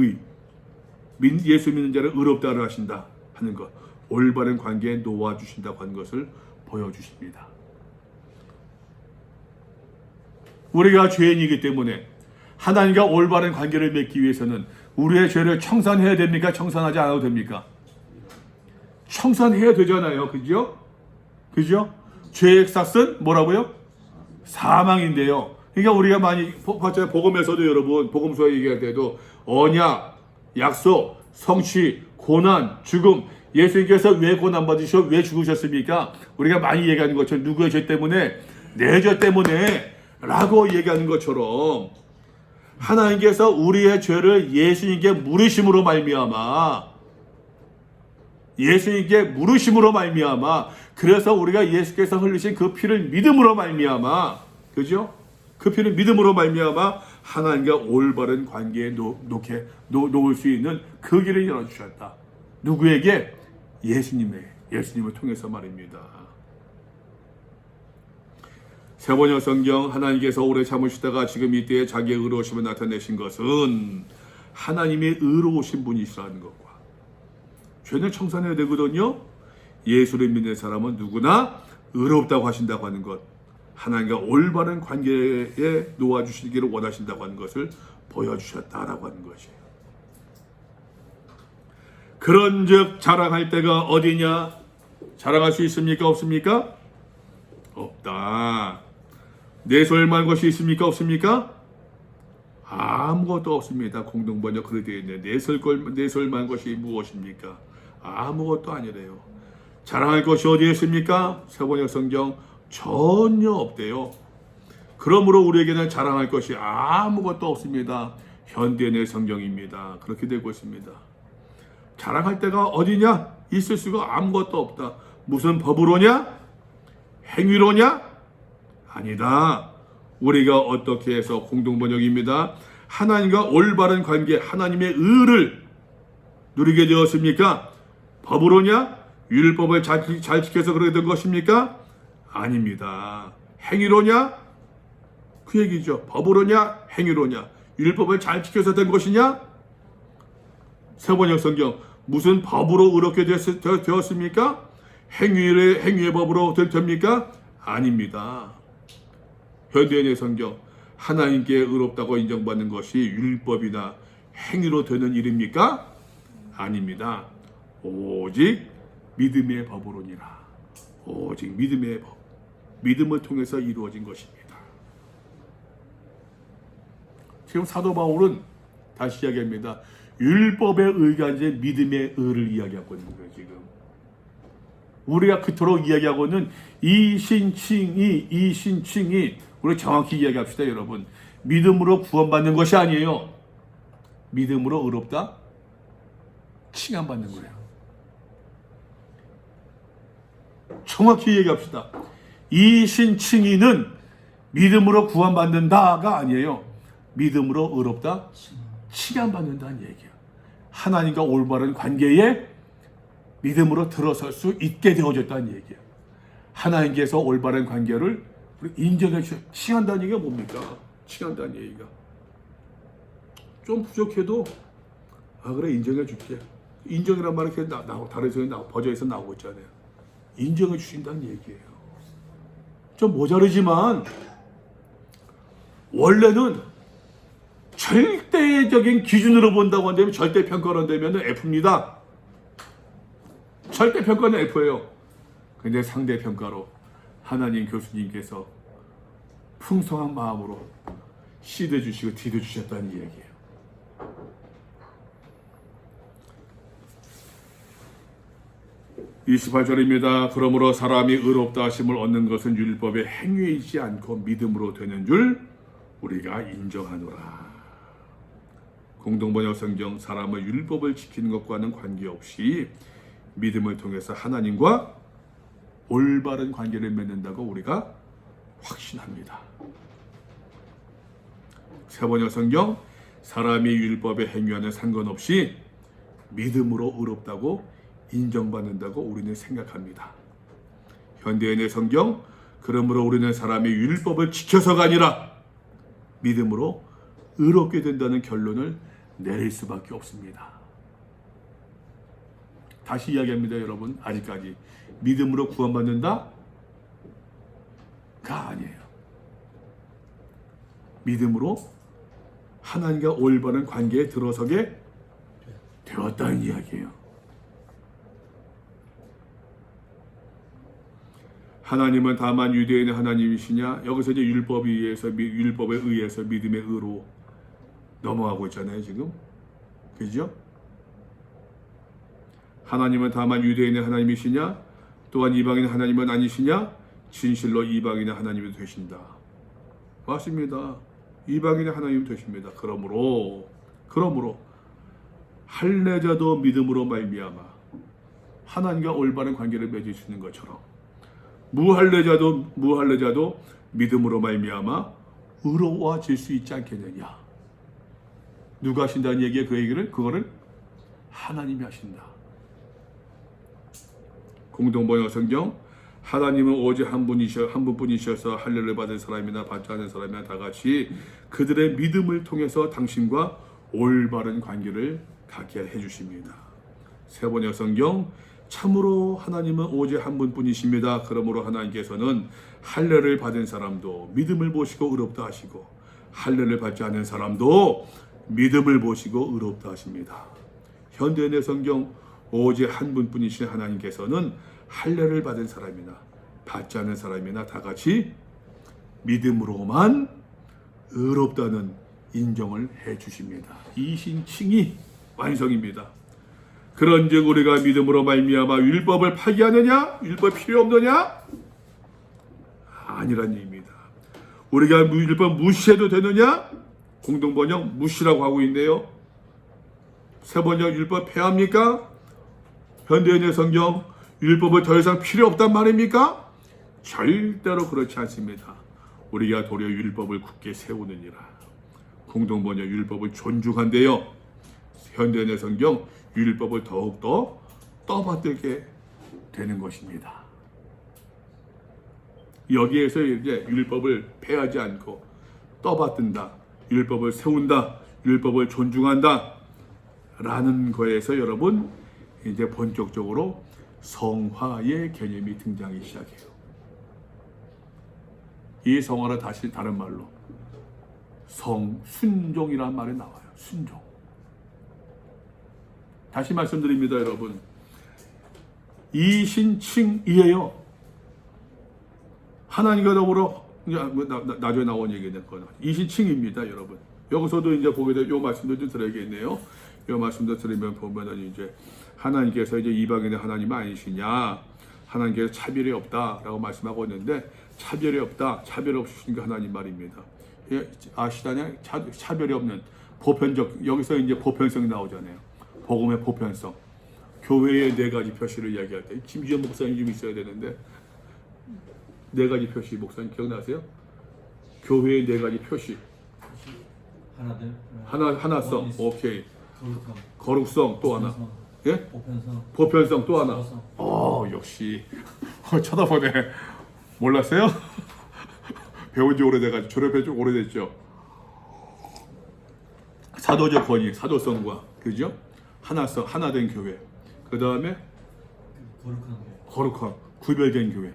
A: 예수 믿는 자를 의롭다 하신다 하는 것, 올바른 관계에 놓아주신다고 하는 것을 보여주십니다. 우리가 죄인이기 때문에 하나님과 올바른 관계를 맺기 위해서는 우리의 죄를 청산해야 됩니까? 청산하지 않아도 됩니까? 청산해야 되잖아요. 그죠? 죄의 삭은 뭐라고요? 사망인데요. 그러니까 우리가 많이 봤잖아요. 복음에서도 여러분, 복음서 얘기할 때도 언약, 약속, 성취, 고난, 죽음. 예수님께서 왜 고난 받으시고 왜 죽으셨습니까? 우리가 많이 얘기하는 것처럼 누구의 죄 때문에? 내 죄 때문에 라고 얘기하는 것처럼 하나님께서 우리의 죄를 예수님께 물으심으로 말미암아 그래서 우리가 예수께서 흘리신 그 피를 믿음으로 말미암아 그죠? 그 피를 믿음으로 말미암아 하나님과 올바른 관계에 놓을 수 있는 그 길을 열어주셨다. 누구에게? 예수님을 통해서 말입니다. 세번역 성경 하나님께서 오래 참으시다가 지금 이때에 자기의 의로우심을 나타내신 것은 하나님의 의로우신 분이시라는 것과 죄는 청산해야 되거든요. 예수를 믿는 사람은 누구나 의롭다고 하신다고 하는 것, 하나님과 올바른 관계에 놓아주시기를 원하신다고 하는 것을 보여주셨다라고 하는 것이에요. 그런즉 자랑할 때가 어디냐? 자랑할 수 있습니까? 없습니까? 없다. 내설만 것이 있습니까? 없습니까? 아무것도 없습니다. 공동번역 그렇게 되어 있는데 내설만 것이 무엇입니까? 아무것도 아니래요. 자랑할 것이 어디에 있습니까? 세번역 성경 전혀 없대요. 그러므로 우리에게는 자랑할 것이 아무것도 없습니다. 현대의 성경입니다. 그렇게 되고 있습니다. 자랑할 데가 어디냐? 있을 수가 아무것도 없다. 무슨 법으로냐? 행위로냐? 아니다. 우리가 어떻게 해서 공동번역입니다. 하나님과 올바른 관계, 하나님의 의를 누리게 되었습니까? 법으로냐? 율법을 잘 지켜서 그렇게 된 것입니까? 아닙니다. 행위로냐? 그 얘기죠. 법으로냐? 행위로냐? 율법을 잘 지켜서 된 것이냐? 세번역 성경 무슨 법으로 의롭게 되었습니까? 행위의 법으로 됩니까? 아닙니다. 현대인의 성경 하나님께 의롭다고 인정받는 것이 율법이나 행위로 되는 일입니까? 아닙니다. 오직 믿음의 법으로니라. 오직 믿음의 법. 믿음을 통해서 이루어진 것입니다. 지금 사도 바울은 다시 이야기합니다. 율법의 의가 이제 믿음의 의를 이야기하고 있는 거예요, 지금. 우리가 그토록 이야기하고 있는 이신칭이 우리 정확히 이야기합시다, 여러분. 믿음으로 구원받는 것이 아니에요. 믿음으로 의롭다 칭함받는 거예요. 정확히 얘기합시다. 이신칭의는 믿음으로 구원받는다가 아니에요. 믿음으로 의롭다 칭함받는다는 얘기예요. 하나님과 올바른 관계에 믿음으로 들어설 수 있게 되어졌다는 얘기예요. 하나님께서 올바른 관계를 인정해 주셔. 칭한다는 얘기가 뭡니까? 칭한다는 얘기가 좀 부족해도 그래 인정해 줄게. 인정이란 말이 이렇게 다른 성에 버저에서 나오고 있잖아요. 인정해 주신다는 얘기예요. 좀 모자르지만 원래는 절대적인 기준으로 본다고 한다면 절대평가로 한다면 F입니다. 절대평가는 F예요. 근데 상대평가로 하나님 교수님께서 풍성한 마음으로 C도 주시고 D도 주셨다는 얘기예요. (28절입니다) 그러므로 사람이 의롭다 하심을 얻는 것은 율법의 행위에 있지 않고 믿음으로 되는 줄 우리가 인정하노라. 공동번역 성경 사람의 율법을 지키는 것과는 관계없이 믿음을 통해서 하나님과 올바른 관계를 맺는다고 우리가 확신합니다. 세번역 성경 사람이 율법의 행위와는 상관없이 믿음으로 의롭다고 인정받는다고 우리는 생각합니다. 현대인의 성경 그러므로 우리는 사람이 율법을 지켜서가 아니라 믿음으로 의롭게 된다는 결론을 내릴 수밖에 없습니다. 다시 이야기합니다, 여러분. 아직까지 믿음으로 구원받는다가 아니에요. 믿음으로 하나님과 올바른 관계에 들어서게 되었다는 이야기예요. 하나님은 다만 유대인의 하나님이시냐? 여기서 이제 율법에 의해서 믿음의 의로 넘어가고 있잖아요, 지금. 그죠? 하나님은 다만 유대인의 하나님이시냐? 또한 이방인의 하나님은 아니시냐? 진실로 이방인의 하나님이 되신다. 맞습니다. 이방인의 하나님이 되십니다. 그러므로 할례자도 믿음으로 말미암아 하나님과 올바른 관계를 맺을 수 있는 것처럼 무할례자도 믿음으로 말미암아 의로워질 수 있지 않겠느냐. 누가 하신다는 얘기에 그거를 하나님이 하신다. 공동번역 성경 하나님은 오직 한 분뿐이셔서 할례를 받은 사람이나 받지 않은 사람이나 다 같이 그들의 믿음을 통해서 당신과 올바른 관계를 갖게 해주십니다. 세번역 성경 참으로 하나님은 오직 한 분뿐이십니다. 그러므로 하나님께서는 할례를 받은 사람도 믿음을 보시고 의롭다 하시고 할례를 받지 않은 사람도 믿음을 보시고 의롭다 하십니다. 현대인의 성경 오직 한 분뿐이신 하나님께서는 할례를 받은 사람이나 받지 않은 사람이나 다 같이 믿음으로만 의롭다는 인정을 해주십니다. 이신칭이 완성입니다. 그런즉 우리가 믿음으로 말미암아 율법을 파기하느냐? 율법 필요 없느냐? 아니란 얘기입니다. 우리가 율법 무시해도 되느냐? 공동번역 무시라고 하고 있네요. 세번역 율법 폐합니까? 현대인의 성경 율법을 더 이상 필요 없단 말입니까? 절대로 그렇지 않습니다. 우리가 도리어 율법을 굳게 세우느니라. 공동번역 율법을 존중한대요. 현대인의 성경 율법을 더욱더 떠받들게 되는 것입니다. 여기에서 이제 율법을 폐하지 않고 떠받든다, 율법을 세운다, 율법을 존중한다 라는 거에서 여러분 이제 본격적으로 성화의 개념이 등장하기 시작해요. 이 성화를 다시 다른 말로 순종이란 말이 나와요. 순종. 다시 말씀드립니다, 여러분. 이신칭이에요. 하나님과 더불어 나중에 나온 얘기는 이신칭입니다, 여러분. 여기서도 이제 보게 되면 요 말씀도 좀 드려야겠네요. 요 말씀도 들으면 보면은 이제 하나님께서 이제 이방인의 하나님 아니시냐, 하나님께서 차별이 없다라고 말씀하고 있는데 차별이 없다, 차별 없으신 게 하나님 말입니다. 예, 아시다냐? 차별이 없는 보편적, 여기서 이제 보편성이 나오잖아요. 복음의 보편성. 교회의 네 가지 표시를 이야기할 때 김지현 목사님 좀 있어야 되는데 네 가지 표시 목사님 기억나세요? 교회의 네 가지 표시. 하나성. 오케이. 거룩성 또 하나. 예? 보편성 또 하나. 역시 쳐다보네. 몰랐어요? 배운 지 오래돼가지고 졸업해 좀 오래됐죠. 사도적 권위, 사도성과 그죠? 하나된 교회. 그 다음에 거룩한 구별된 교회,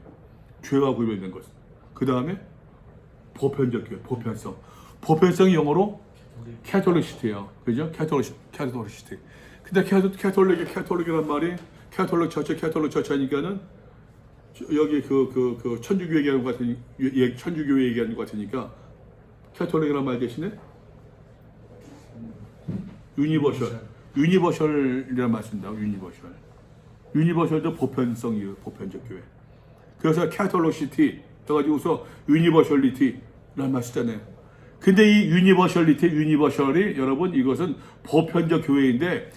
A: 죄와 구별된 것. 그 다음에 보편적 교회, 보편성. 보편성이 영어로 캐톨릭시티예요. 그죠? 캐톨릭시티. 근데 캐톨릭이란 말이 캐톨릭 처치 하니까는 여기 그 천주교 얘기하는 것 같으니 천주교 얘기하는 것 같으니까 캐톨릭이란 말 대신에 유니버셜이라는 말 쓴다. 유니버셜도 보편성이에요. 보편적 교회. 그래서 캐톨릭시티 해가지고서 유니버셜리티라는 말 쓰잖아요. 근데 이 유니버셜이 여러분 이것은 보편적 교회인데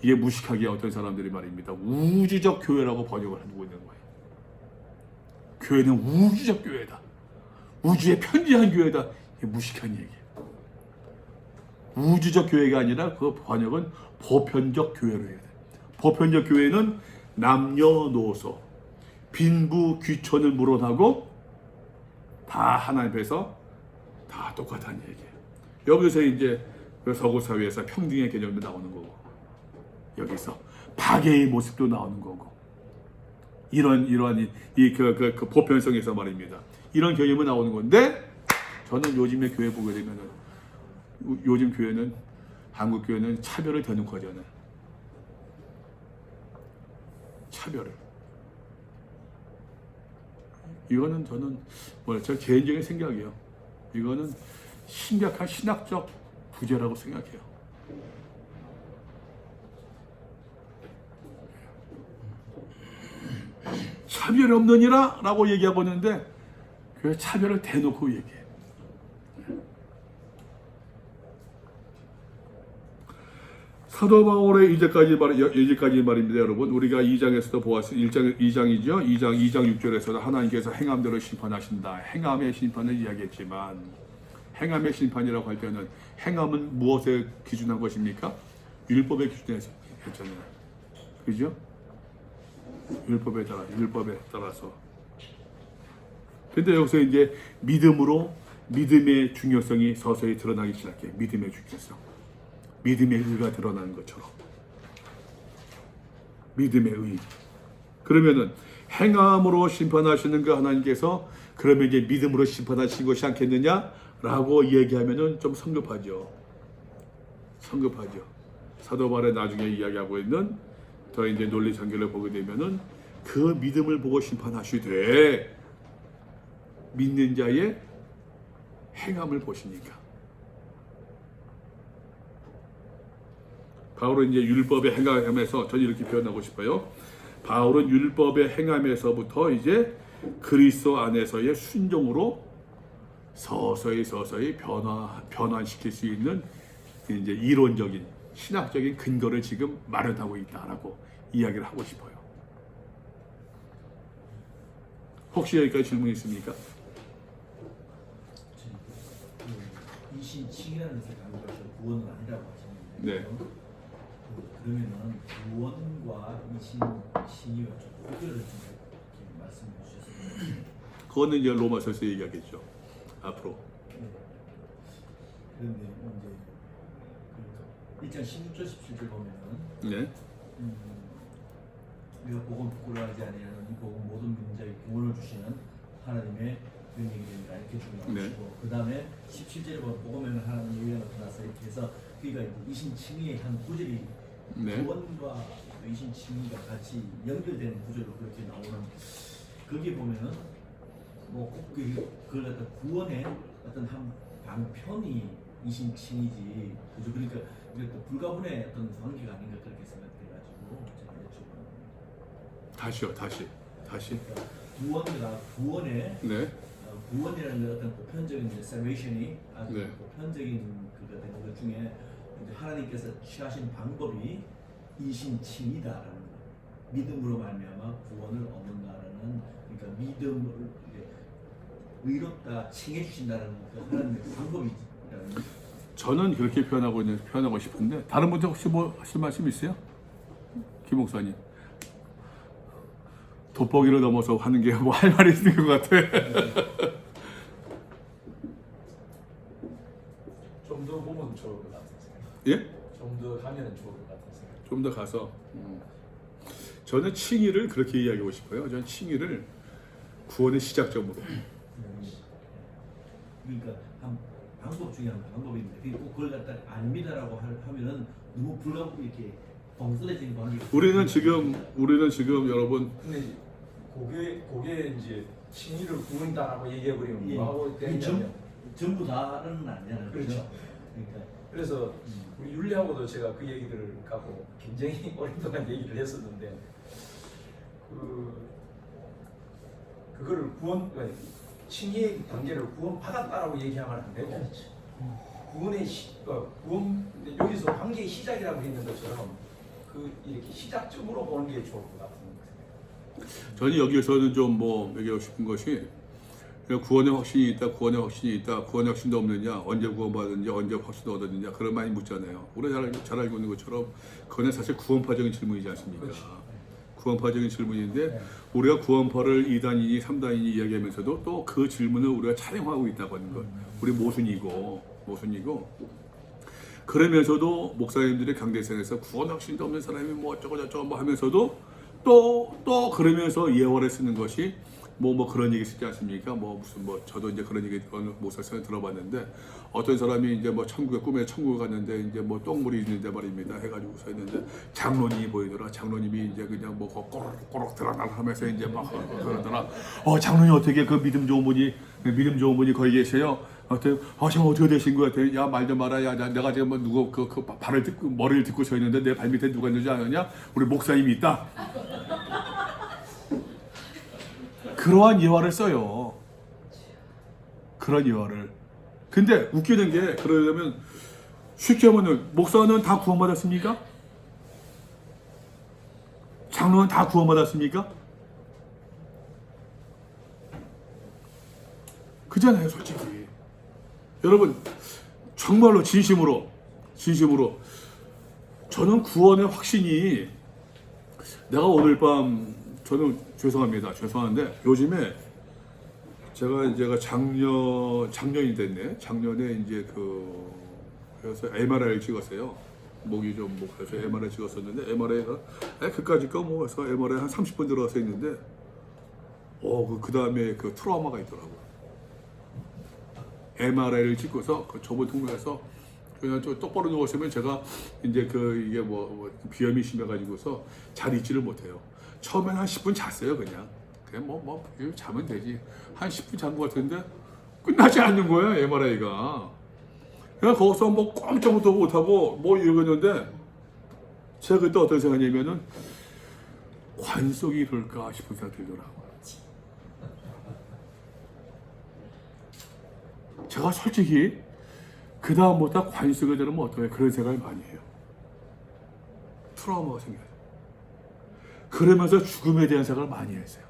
A: 이게 무식하게 어떤 사람들이 말입니다. 우주적 교회라고 번역을 하고 있는 거예요. 교회는 우주적 교회다. 우주에 편지한 교회다. 이게 무식한 얘기예요. 우주적 교회가 아니라 그 번역은 보편적 교회로 해야 돼요. 보편적 교회는 남녀노소, 빈부 귀천을 물어나고 다 하나님 앞에서 다 똑같다는 얘기예요. 여기서 이제 서구 사회에서 평등의 개념도 나오는 거고, 여기서 파괴의 모습도 나오는 거고, 이러한 그 보편성에서 말입니다. 이런 개념이 나오는 건데, 저는 요즘의 교회 보게 되면은 요즘 교회는 한국 교회는 차별을 대놓고 하잖아요. 차별을. 이거는 저는 제 개인적인 생각이에요. 이거는 심각한 신학적 부재라고 생각해요. 차별이 없느니라 라고 얘기하고 있는데 그 차별을 대놓고 얘기해요. 사도 바울의 이제까지 말입니다, 여러분. 우리가 2장에서도 보았어요. 2장이죠. 2장 6절에서도 하나님께서 행함대로 심판하신다. 행함의 심판을 이야기했지만, 행함의 심판이라고 할 때는 행함은 무엇에 기준한 것입니까? 율법의 기준에서 했잖아요. 그죠? 율법에 따라서. 근데 여기서 이제 믿음의 중요성이 서서히 드러나기 시작해요. 믿음의 중요성. 믿음의 의가 드러나는 것처럼. 믿음의 의. 그러면은 행함으로 심판하시는 그 하나님께서 그러면 이제 믿음으로 심판하신 것이 않겠느냐라고 얘기하면은 좀 성급하죠. 사도 바울의 나중에 이야기하고 있는 더 이제 논리 전개를 보게 되면은 그 믿음을 보고 심판하시되 믿는 자의 행함을 보시니까. 바울은 이제 율법의 행함에서 저는 이렇게 표현하고 싶어요. 바울은 율법의 행함에서부터 이제 그리스도 안에서의 순종으로 서서히 변화시킬 수 있는 이제 이론적인 신학적인 근거를 지금 마련하고 있다라고 이야기를 하고 싶어요. 혹시 여기까지 질문 있습니까?
E: 이신칭이라는 생각을 구원은 아니라고 하셨는데.
A: 네.
E: 그러면은 구원과 이신이 구별을 좀 말씀해 주셨습니다.
A: 그거는 이제 로마서에서 얘기하겠죠. 앞으로.
E: 그런데 이제 1장 16절 17절 보면은
A: 네.
E: 우리가 복음 부끄러워하지 아니하는 이 복음 모든 민자에 구원을 주시는 하나님의 그런 얘기를 이렇게 주고
A: 네.
E: 나오시고 그 다음에 17절에 보면 복음에는 하나님의 의가 나타나서 이렇게 해서 그러니까 이신칭의의 한 구절이
A: 네.
E: 구원과 이신칭의가 같이 연결되는 구절로 그렇게 나오는 거기 보면은 뭐꼭 그걸 갖다 구원의 어떤 한 방편이 이신칭이지 그죠? 그러니까 이게 또 불가분의 어떤 관계가 아닌가 그렇게 생각돼가지고 제가 여쭤보는
A: 다시요, 다시.
E: 그러니까 구원과 구원의
A: 네.
E: 구원이라는 어떤 보편적인 salvation이 아주
A: 네.
E: 보편적인 그가 되는 것 중에 이제 하나님께서 취하신 방법이 이신칭이다라는 거. 믿음으로 말미암아 구원을 얻는다라는 그러니까 믿음을 이제 의롭다 칭해 주신다는 그 하나님의 방법이라는 거.
A: 저는 그렇게 표현하고 싶은데 다른 분들 혹시 뭐 하실 말씀 있어요? 김 목사님. 돋보기를 넘어서 하는 게 뭐 할 말이 있는 것 같아.
C: 좀 더 보면 좋을 것 같은 생각.
A: 예?
C: 좀 더 하면은 좋을 것 같은 생각.
A: 좀 더 가서 저는 칭의를 그렇게 이야기하고 싶어요. 저는 칭의를 구원의 시작점으로.
E: 그러니까 한 방법 중에 한 방법인데 꼭 그걸 갖다 아닙니다라고 하면은 너무 불가분 이렇게 벙설해진 관계.
A: 우리는 지금 여러분
C: 근데 그게 이제 칭의를 구원이다라고 얘기해 버리면
E: 예.
C: 뭐하고
E: 이
C: 되냐면
E: 전부 다는 아니잖아요.
C: 그렇죠.
E: 그러니까
C: 그래서 우리 윤리하고도 제가 그 얘기들을 갖고 굉장히 오랫동안 얘기를 했었는데 그거를 칭의의 단계를 구원받았다라고 얘기하면 안 되고 구원의 구원 여기서 관계의 시작이라고 했는 것처럼 이렇게 시작점으로 보는 게 좋을 것 같은 거예요.
A: 저는 여기에서는 좀 뭐 얘기하고 싶은 것이 구원의 확신이 있다, 구원의 확신이 있다, 구원의 확신도 없느냐, 언제 구원받았느냐, 언제 확신도 얻었느냐 그런 많이 묻잖아요. 우리가 잘 알고 있는 것처럼 그건 사실 구원파적인 질문이지 않습니까?
C: 그렇죠.
A: 구원파적인 질문인데
C: 네.
A: 우리가 구원파를 2단이니 3단이니 이야기하면서도 또 그 질문을 우리가 촬영하고 있다고 하는 것. 우리 모순이고 그러면서도 목사님들의 강대상에서 구원 확신도 없는 사람이 뭐 어쩌고 저쩌고 뭐 하면서도 또 그러면서 예언을 쓰는 것이 뭐 그런 얘기 쓰지 않습니까? 저도 이제 그런 얘기 어느 목사님한테 들어봤는데 어떤 사람이 이제 뭐 꿈에 천국에 갔는데 이제 뭐 똥물이 있는데 말입니다 해가지고 서 있는데 장로님이 보이더라. 장로님이 이제 그냥 뭐 꼬록 드러나라 하면서 이제 막 그러더라. 장로님 어떻게 그 믿음 좋은 분이 거기 계세요? 지금 어떻게 되신 거 같아요? 야, 말 좀 마라. 야, 내가 지금 뭐 누구 그 발을 딛고 머리를 딛고 서 있는데 내 발 밑에 누가 있는지 아느냐? 우리 목사님이 있다. 그러한 예화를 써요. 그런 예화를. 근데 웃기는 게 그러려면 쉽게 하면은 목사는 다 구원받았습니까? 장로는 다 구원받았습니까? 그잖아요, 솔직히. 여러분 정말로 진심으로 저는 구원의 확신이 내가 오늘 밤 저는 죄송한데 요즘에 제가 작년이 됐네. 작년에 이제 그래서 MRI를 찍었어요. 목이 좀 그래서 MRI 찍었었는데 MRI가 그까짓 거 그래서 MRI 한 30분 들어가서 있는데 그 다음에 그 트라우마가 있더라고요. MRI를 찍고서 저번 통로에서 그냥 좀 똑바로 누웠으면 제가 이제 이게 비염이 심해가지고서 잘 있지를 못해요. 처음엔 한 10분 잤어요, 그냥 자면 되지. 한 10분 잔 것 같은데 끝나지 않는 거야, MRI가. 그냥 거기서 꼼짝도 못하고 이러겠는데 제가 그때 어떤 생각이냐면은 관 속이 이럴까 싶은 생각이 들더라고요. 제가 솔직히 그 다음부터 관 속에 들으면 어떡해 그런 생각을 많이 해요. 트라우마가 생겨요. 그러면서 죽음에 대한 생각을 많이 했어요.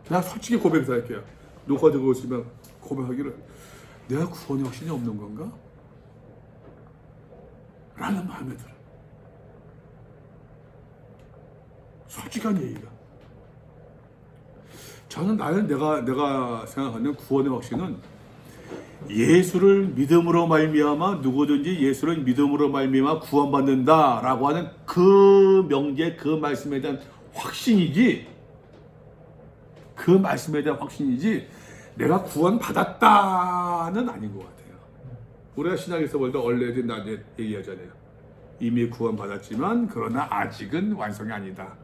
A: 내가 솔직히 고백해서 할게요. 녹화되고 있으면 고백하기를 내가 구원의 확신이 없는 건가? 라는 마음이 들어요. 솔직한 얘기가. 저는 내가 생각하는 구원의 확신은 예수를 믿음으로 말미암아 누구든지 예수를 믿음으로 말미암아 구원받는다라고 하는 그 명제 그 말씀에 대한 확신이지 그 말씀에 대한 확신이지 내가 구원받았다는 아닌 것 같아요. 우리가 신학에서 볼 때 얼레디 나데 얘기하잖아요. 이미 구원받았지만 그러나 아직은 완성이 아니다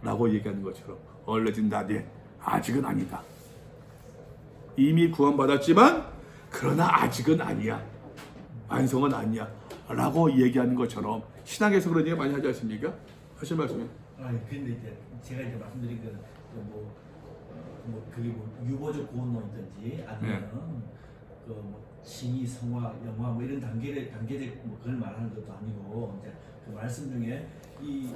A: 라고 얘기하는 것처럼 얼레디 나데 아직은 아니다. 이미 구원받았지만 그러나 아직은 아니야. 완성은 아니야 라고 얘기하는 것처럼 신학에서 그런 얘기 많이 하지 않습니까? 하실 말씀이에요.
E: 근데 이제 제가 이제 말씀드린 그게 뭐 유보적 구원론이든지 아니면 그뭐 칭의, 성화, 영화 뭐 이런 단계적 뭐 그걸 말하는 것도 아니고 이제 그 말씀 중에 이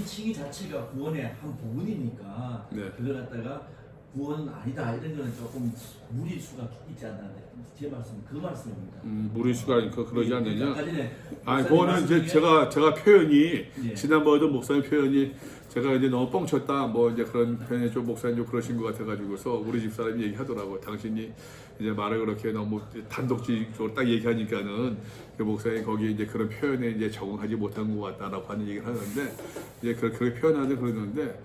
E: 칭의 자체가 구원의 한 부분이니까
A: 네.
E: 그걸 갖다가 구원은 아니다 이런 거는 조금 무리수가 있지 않나 제 말씀 그 말씀입니다.
A: 무리수가 그러지 않느냐?
E: 아까 전에
A: 아니,
E: 목사님
A: 그거는
E: 말씀
A: 이제
E: 중에
A: 제가 표현이
E: 예.
A: 지난번에도 목사님 표현이 제가 이제 너무 뻥쳤다 뭐 이제 그런 표현이 좀 목사님 좀 그러신 것 같아가지고서 우리 집 사람이 얘기하더라고. 당신이 이제 말을 그렇게 너무 단독적으로 딱 얘기하니까는 그 목사님 거기 이제 그런 표현에 이제 적응하지 못한 것 같다라고 하는 얘기를 하는데 이제 그렇게 표현하는 그러는데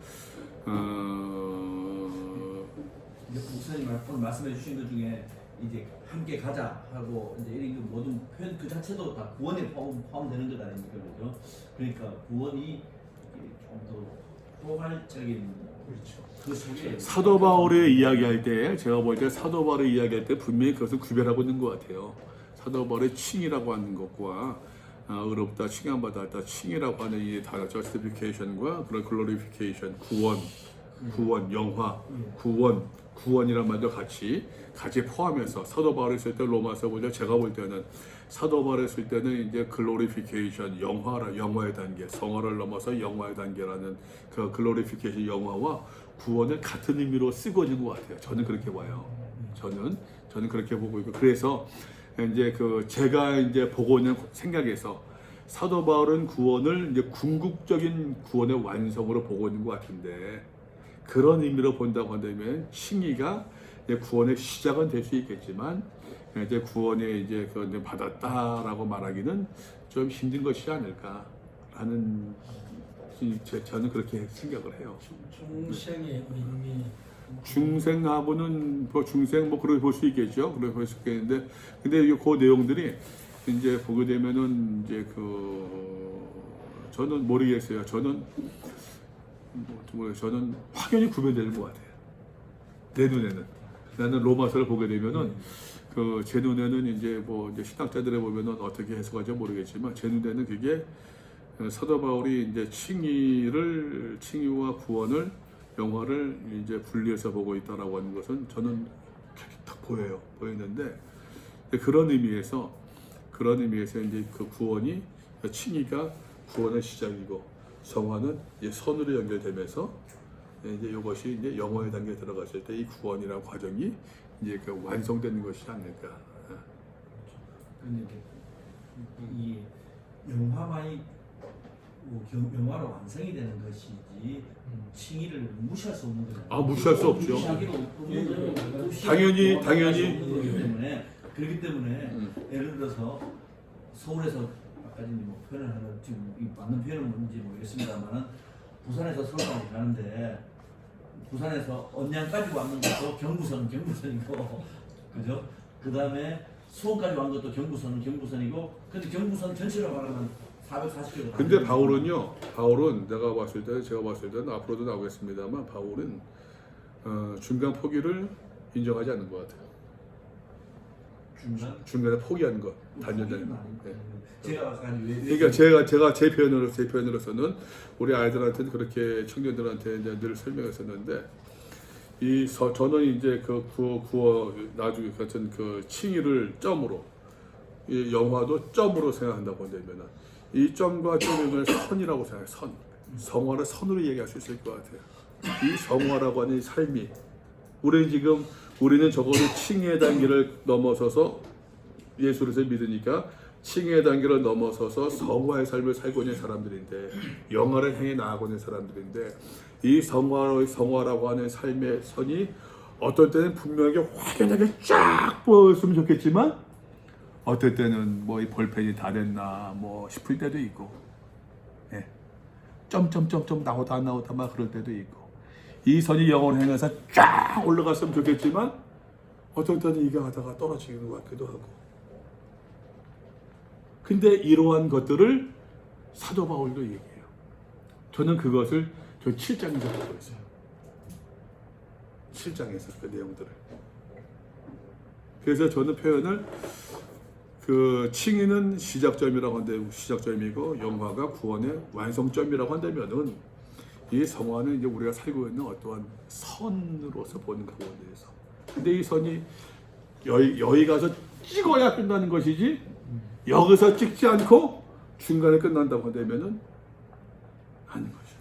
E: 이제 목사님 오늘 말씀해 주신 것 중에 이제 함께 가자 하고 이제 이런 모든 표현 그 자체도 다 구원에 포함되는 것 아닙니까, 그죠? 그러니까 구원이 좀 더 포괄적인 그 속에
A: 사도 바울의 이야기할 때 제가 볼 때 사도 바울의 이야기할 때 분명히 그것을 구별하고 있는 것 같아요. 사도 바울의 칭이라고 하는 것과 의롭다, 칭함받았다, 칭이라고 하는 이 단어 justification과 그런 glorification, 구원, 영화, 구원이란 말도 같이 포함해서 사도 바울이 쓸 때 로마서 보자 제가 볼 때는 사도 바울이 쓸 때는 이제 글로리피케이션 영화의 단계, 성화를 넘어서 영화의 단계라는 그 글로리피케이션 영화와 구원을 같은 의미로 쓰고 있는 것 같아요. 저는 그렇게 봐요. 저는 그렇게 보고 있고 그래서 이제 제가 이제 보고 있는 생각에서 사도 바울은 구원을 이제 궁극적인 구원의 완성으로 보고 있는 것 같은데 그런 의미로 본다고 한다면 칭의가 구원의 시작은 될 수 있겠지만 이제 구원에 이제 받았다라고 말하기는 좀 힘든 것이지 않을까라는 저는 그렇게 생각을 해요.
B: 중생의 의미
A: 중생하고는 중생 그렇게 볼 수 있겠죠. 그렇게 볼 수 있겠는데 근데 그 내용들이 이제 보게 되면은 이제 저는 모르겠어요. 저는 확연히 구별되는 것 같아요. 내 눈에는. 나는 로마서를 보게 되면은 제 눈에는 이제 이제 신학자들에 보면은 어떻게 해석하지 모르겠지만 제 눈에는 그게 사도 바울이 이제 칭의와 구원을 영화를 이제 분리해서 보고 있다라고 하는 것은 저는 딱 보이는데 그런 의미에서 이제 그 구원이 칭의가 구원의 시작이고 성화는 이제 선으로 연결되면서 이제 이것이 이제 영어의 단계에 들어갔을 때 이 구원이라는 과정이 이제 완성되는 것이 아닐까.
E: 근데 이 영화만이 영화로 완성이 되는 것이지 칭의를 무시할 수 없는 거예요.
A: 무시할 수 없죠.
E: 무시하기로 없는 거예요.
A: 당연히.
E: 그렇기 때문에 예를 들어서 서울에서 아까 뭐 표현을 하는 지금 이 맞는 표현은 뭔지 모르겠습니다만은 부산에서 서울까지 가는데 부산에서 언양까지 왔는 것도 경부선이고 그죠? 그 다음에 수원까지 왔는 것도 경부선이고 근데 경부선 전체로 말하면 440km.
A: 근데 바울은 제가 봤을 때는 앞으로도 나오겠습니다만 바울은 중간 포기를 인정하지 않는 것 같아요. 중간에 포기하는 것, 단련되는 것.
E: 제가 아까
A: 그러니까 제가 제 표현으로서는 우리 아이들한테는 그렇게 청년들한테 이제 늘 설명했었는데 저는 이제 나중에 같은 칭의를 점으로 이 영화도 점으로 생각한다고 한다면 이 점과 점을 선이라고 생각해요. 성화를 선으로 얘기할 수 있을 것 같아요. 이 성화라고 하는 삶이 우리는 적어도 칭의의 단계를 넘어서서 예수를 믿으니까 칭의의 단계를 넘어서서 성화의 삶을 살고 있는 사람들인데 영화를 향해 나아가고 있는 사람들인데 이 성화라고 하는 삶의 선이 어떨 때는 분명하게 확연하게 쫙 보였으면 좋겠지만 어떨 때는 이 볼펜이 다 됐나 싶을 때도 있고 점점점점 나오다 안 나오다 막 그럴 때도 있고 이 선이 영원 행해서 쫙 올라갔으면 좋겠지만 어떤 때는 이게 하다가 떨어지는 것 같기도 하고. 근데 이러한 것들을 사도 바울도 얘기해요. 저는 그것을 저 7장에서 보고 있어요. 7장에서 그 내용들을. 그래서 저는 표현을 그 칭의는 시작점이라고 한다면 시작점이고 영화가 구원의 완성점이라고 한다면은 이 성화는 이제 우리가 살고 있는 어떠한 선으로서 보는 가운데에서. 근데 이 선이 여기 가서 찍어야 끝나는 것이지 여기서 찍지 않고 중간에 끝난다고 한다면은 아닌 거죠.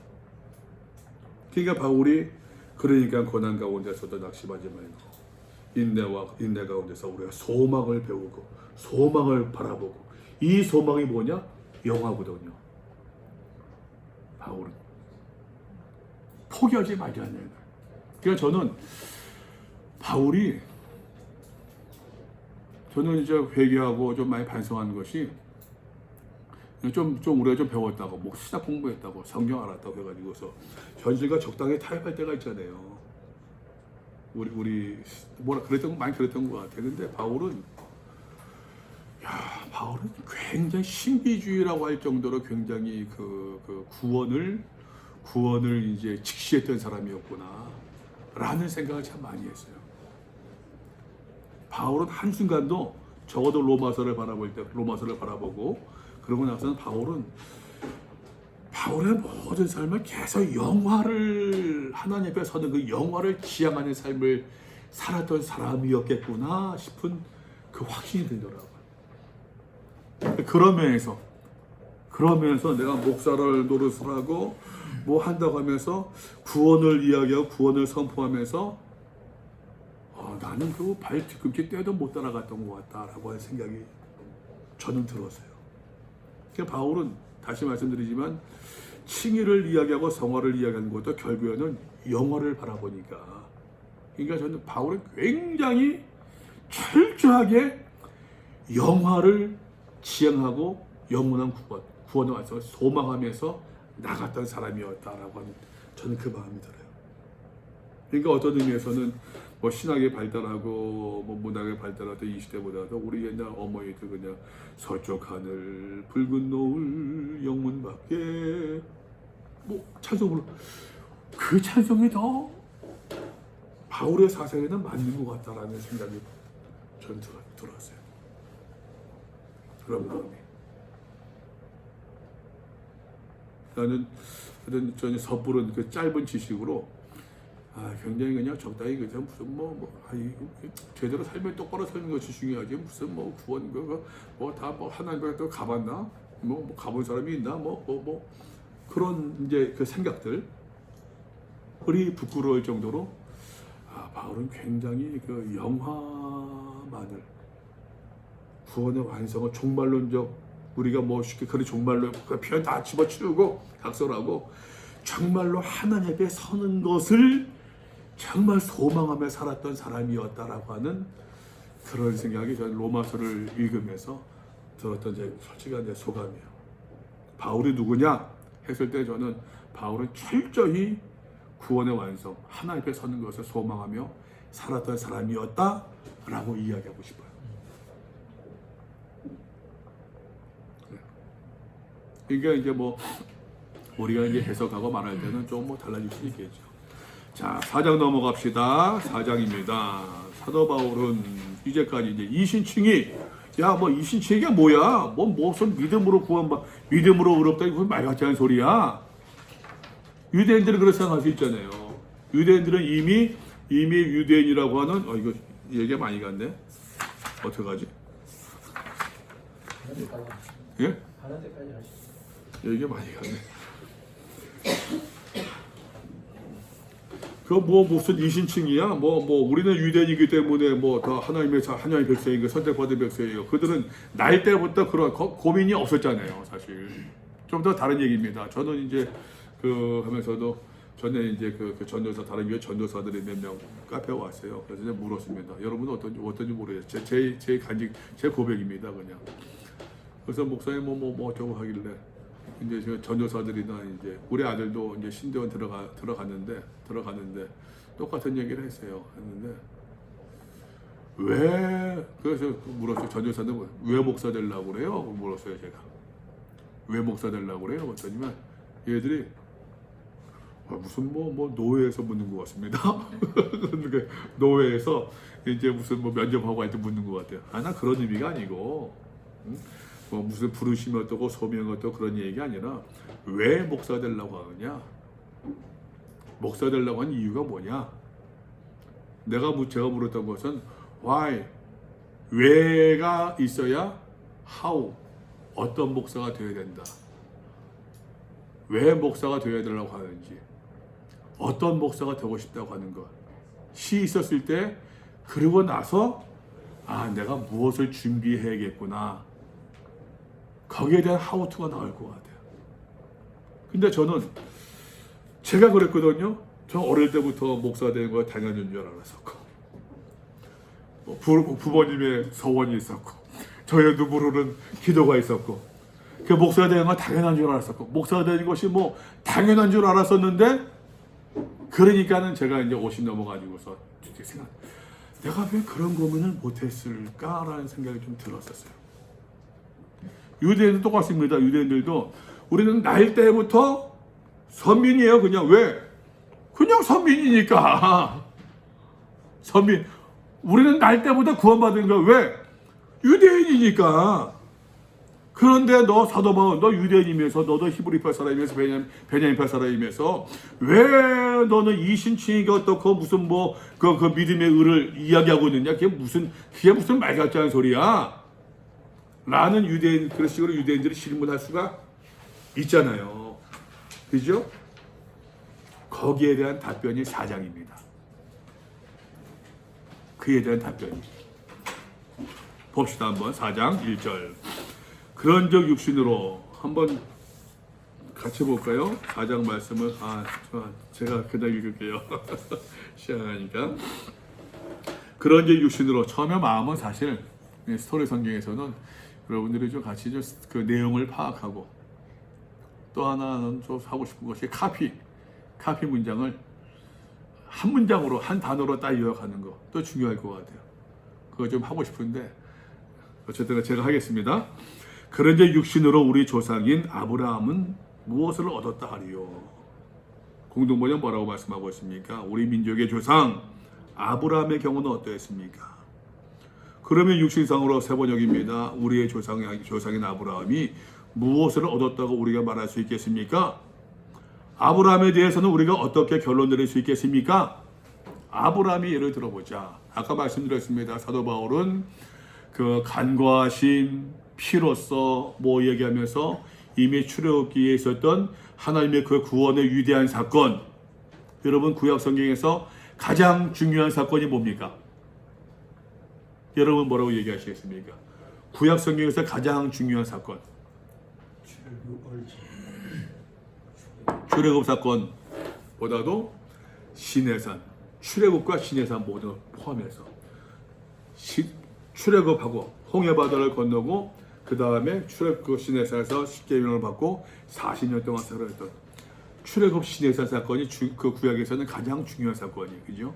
A: 그러니까 바울이 그러니까 고난 가운데서도 낙심하지 말고 인내 가운데서 우리가 소망을 배우고 소망을 바라보고 이 소망이 뭐냐? 영화거든요. 바울은 포기하지 말자는 거예요. 그러니까 저는 바울이 저는 이제 회개하고 좀 많이 반성하는 것이 좀 우리가 좀 배웠다고 뭐 시작 공부했다고 성경 알았다고 해가지고서 현실과 적당히 타협할 때가 있잖아요. 우리 뭐라 그랬던 많이 그랬던 것 같아. 근데 바울은 굉장히 신비주의라고 할 정도로 굉장히 그 구원을 이제 직시했던 사람이었구나라는 생각을 참 많이 했어요. 바울은 한순간도 적어도 로마서를 바라보고 그러고 나서는 바울의 모든 삶을 계속 영화를 하나님 앞에 서는 그 영화를 지향하는 삶을 살았던 사람이었겠구나 싶은 그 확신이 들더라고요. 그러면서 내가 목사를 노릇을 하고 뭐 한다고 하면서 구원을 이야기하고 구원을 선포하면서 나는 그 발 뒤꿈치 떼도 못 따라갔던 것 같다라고 하는 생각이 저는 들었어요. 그러니까 바울은 다시 말씀드리지만 칭의를 이야기하고 성화를 이야기하는 것도 결국에는 영화를 바라보니까. 그러니까 저는 바울은 굉장히 철저하게 영화를 지향하고 영원한 구원의 완성을 소망하면서 나갔던 사람이었다라고 하는 저는 그 마음이 들어요. 그러니까 어떤 의미에서는 뭐 신학이 발달하고 뭐 문학이 발달하던 이 시대보다도 우리 옛날 어머니들 그냥 서쪽 하늘 붉은 노을 영문 밖에 뭐 찬송을 그 찬송이 더 바울의 사상에는 맞는 것 같다라는 생각이 전 들었어요. 그런 마음이. 저는 섣부른 그 짧은 지식으로 굉장히 그냥 적당히 그냥 무슨 제대로 살면 똑바로 사는 것이 중요하지 무슨 뭐 구원 뭐 하나님께 또 가봤나 뭐 가본 사람이 있나 뭐 그런 이제 그 생각들이 부끄러울 정도로 바울은 굉장히 그 영화만을 구원의 완성을 종말론적 우리가 뭐 쉽게 그런 종말로 그 표현 다 집어치우고 각설하고 정말로 하나님 앞에 서는 것을 정말 소망하며 살았던 사람이었다라고 하는 그런 생각이 저는 로마서를 읽으면서 들었던 제 솔직한 제 소감이에요. 바울이 누구냐 했을 때 저는 바울은 철저히 구원의 완성, 하나님 앞에 서는 것을 소망하며 살았던 사람이었다라고 이야기하고 싶어요. 그러니까 이제 뭐 우리가 이제 해석하고 말할 때는 좀 뭐 달라질 수 있겠죠. 자, 4장 넘어갑시다. 4장입니다. 사도 바울은 이제까지 이제 이신칭의 뭐 이신칭의가 뭐야? 무슨 믿음으로 구원받 믿음으로 의롭다 이거 말 같지 않은 소리야. 유대인들은 그렇게 생각할 수 있잖아요. 유대인들은 이미 유대인이라고 하는 이거 얘기가 많이 갔네. 어떡하지? 예?
B: 하는 데까지 하시죠.
A: 얘기가 많이 갔네. 무슨 이신칭이야? 우리는 유대인이기 때문에 다 하나님의 백성이고 선택받은 백성이고 그들은 날 때부터 그런 고민이 없었잖아요, 사실. 좀 더 다른 얘기입니다. 저는 이제 하면서도 전에 이제 그 전도사 다른 교회 전도사들이 몇 명 카페에 왔어요. 그래서 이제 물었습니다. 여러분은 어떤지 모르겠어요. 제 고백입니다, 그냥. 그래서 목사님 뭐 어쩌고 하길래 이제 저 전도사들이나 이제 우리 아들도 이제 신대원 들어갔는데 똑같은 얘기를 했어요. 했는데 왜 그래서 물었어요. 전도사는 왜 목사 되려고 그래요? 물었어요 제가. 왜 목사 되려고 그래요? 그랬더니만 얘들이 무슨 뭐 노회에서 묻는 것 같습니다. 그러니까 노회에서 이제 무슨 뭐 면접하고 할 때 묻는 것 같아요. 나 그런 의미가 아니고 뭐 무슨 부르심이 어떠고 소명이 어떠고 그런 얘기가 아니라 왜 목사 되려고 하느냐? 목사 되려고 한 이유가 뭐냐? 제가 물었던 것은 why, 왜가 있어야 how, 어떤 목사가 되어야 된다. 왜 목사가 되어야 되려고 하는지, 어떤 목사가 되고 싶다고 하는 것. 시 있었을 때 그러고 나서 내가 무엇을 준비해야겠구나. 거기에 대한 how to가 나올 것 같아요. 근데 저는 제가 그랬거든요. 저 어릴 때부터 목사 되는 거 당연한 줄 알았었고 부모님의 서원이 있었고 저희도 모르는 기도가 있었고 그 목사가 되는 건 당연한 줄 알았었고 목사가 되는 것이 뭐 당연한 줄 알았었는데 그러니까는 제가 이제 50 넘어가지고서 내가 왜 그런 고민을 못했을까라는 생각이 좀 들었었어요. 유대인도 똑같습니다. 유대인들도 우리는 날 때부터 선민이에요. 그냥 왜? 그냥 선민이니까. 선민. 우리는 날 때부터 구원받은 거 왜? 유대인이니까. 그런데 너 사도 바울, 너 유대인이면서 너도 히브리파 사람이면서 베냐민파 사람이면서 왜 너는 이신칭이가 어떻고 무슨 뭐 그 믿음의 의를 이야기하고 있느냐? 그게 무슨 말 같지 않은 소리야? 라는 그런 식으로 유대인들이 질문할 수가 있잖아요. 그죠? 거기에 대한 답변이 4장입니다. 그에 대한 답변이. 봅시다 한번 4장 1절. 그런즉 육신으로 한번 같이 볼까요? 4장 말씀을 제가 그냥 읽을게요. 시간하니까. 그런즉 육신으로 처음에 마음은 사실 스토리 성경에서는 여러분들이 좀 같이 좀 그 내용을 파악하고 또 하나는 좀 하고 싶은 것이 카피 문장을 한 문장으로 한 단어로 딱 요약하는 거 또 중요할 것 같아요. 그거 좀 하고 싶은데 어쨌든 제가 하겠습니다. 그런데 육신으로 우리 조상인 아브라함은 무엇을 얻었다 하리요? 공동번역 뭐라고 말씀하고 있습니까? 우리 민족의 조상 아브라함의 경우는 어떠했습니까? 그러면 육신상으로 세 번역입니다. 우리의 조상인 아브라함이 무엇을 얻었다고 우리가 말할 수 있겠습니까? 아브라함에 대해서는 우리가 어떻게 결론 내릴 수 있겠습니까? 아브라함이 예를 들어보자. 아까 말씀드렸습니다. 사도 바울은 그 간과하심, 피로써 뭐 얘기하면서 이미 출애굽기에 있었던 하나님의 그 구원의 위대한 사건. 여러분 구약 성경에서 가장 중요한 사건이 뭡니까? 여러분 뭐라고 얘기하시겠습니까? 구약 성경에서 가장 중요한 사건. 출애굽 사건보다도 시내산, 출애굽과 시내산 모두 포함해서 출애굽하고 홍해바다를 건너고 그 다음에 출애굽 시내산에서 십계명을 받고 40년 동안 살아있던 출애굽 시내산 사건이 그 구약에서는 가장 중요한 사건이에요. 그죠?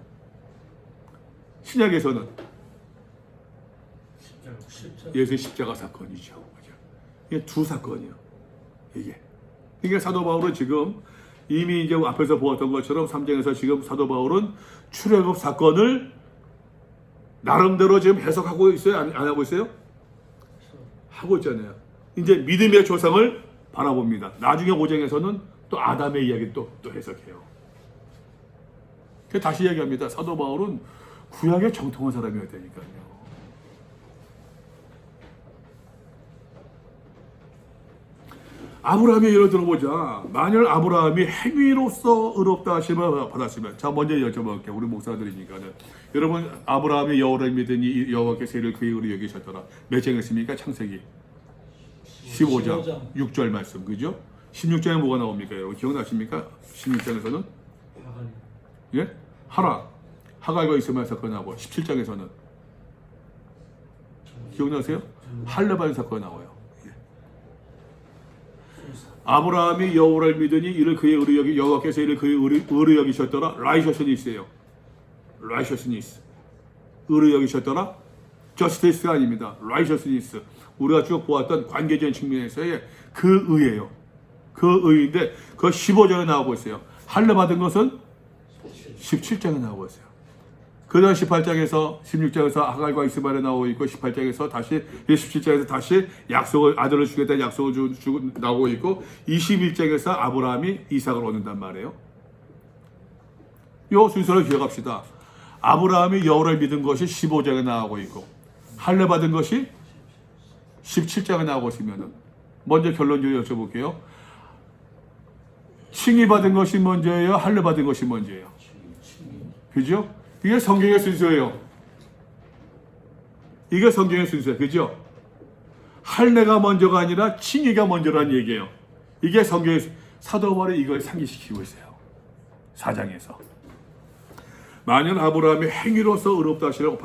A: 신약에서는 예수의 십자가 사건이죠. 그죠? 이게 두 사건이에요. 이게. 그러니까 사도 바울은 지금 이미 이제 앞에서 보았던 것처럼 3장에서 지금 사도 바울은 출애굽 사건을 나름대로 지금 해석하고 있어요? 안 하고 있어요? 하고 있잖아요. 이제 믿음의 조상을 바라봅니다. 나중에 5장에서는 또 아담의 이야기 또 해석해요. 다시 이야기합니다. 사도 바울은 구약의 정통한 사람이어야 되니까요. 아브라함의 예를 들어보자. 만일 아브라함이 행위로서 의롭다 하심을 받았으면, 자 먼저 여쭤볼게요. 우리 목사들이니까는. 여러분 아브라함이 여호와를 믿으니 여호와께서 이를 그의 의로 여기셨더라. 몇 장이었습니까? 창세기 15장 6절 말씀. 그죠? 16장에 뭐가 나옵니까? 여러분 기억나십니까? 16장에서는 예? 하갈과 이스마엘 사건이 나오고 17장에서는 기억나세요? 할레반 사건이 나와요. 아브라함이 여호와를 믿으니 이를 그의 의로 여기 여호와께서 이를 그의 의로 여기셨더라. 라이셔스니스예요. 라이셔스니스. 의로 여기셨더라. 저스티스가 아닙니다. 라이셔스니스. 우리가 쭉 보았던 관계적인 측면에서의 그 의예요. 그 의인데 그 15절에 나오고 있어요. 할례 받은 것은 17장에 나오고 있어요. 그 다음 18장에서 16장에서 하갈과 이스마엘에 나오고 있고 18장에서 다시 17장에서 다시 약속을 아들을 주겠다는 약속을 주고 나오고 있고 21장에서 아브라함이 이삭을 얻는단 말이에요. 이 순서를 기억합시다. 아브라함이 여호와를 믿은 것이 15장에 나오고 있고 할례 받은 것이 17장에 나오고 있으면 먼저 결론적으로 여쭤볼게요. 칭의 받은 것이 먼저예요? 할례 받은 것이 먼저예요? 그죠? 이게 성경의 순서예요. 이게 성경의 순서예요. 그죠? 할례가 먼저가 아니라 칭의가 먼저라는 얘기예요. 이게 성경의 사도 바울이 이걸 상기시키고 있어요. 4장에서. 만약 아브라함이 행위로서 의롭다 하시를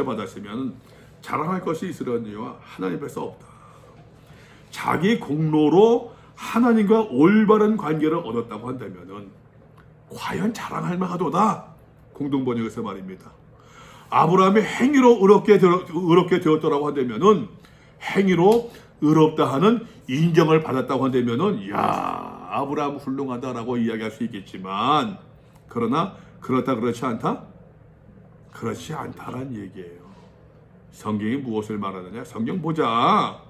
A: 받았으면 자랑할 것이 있으려니와 하나님 앞에서 없다. 자기 공로로 하나님과 올바른 관계를 얻었다고 한다면은 과연 자랑할 만하도다. 공동번역에서 말입니다. 아브라함이 행위로 의롭게 되었다라고 한다면은 행위로 의롭다 하는 인정을 받았다고 한다면은 야 아브라함 훌륭하다라고 이야기할 수 있겠지만 그러나 그렇다 그렇지 않다? 그렇지 않다란 얘기예요. 성경이 무엇을 말하느냐? 성경 보자.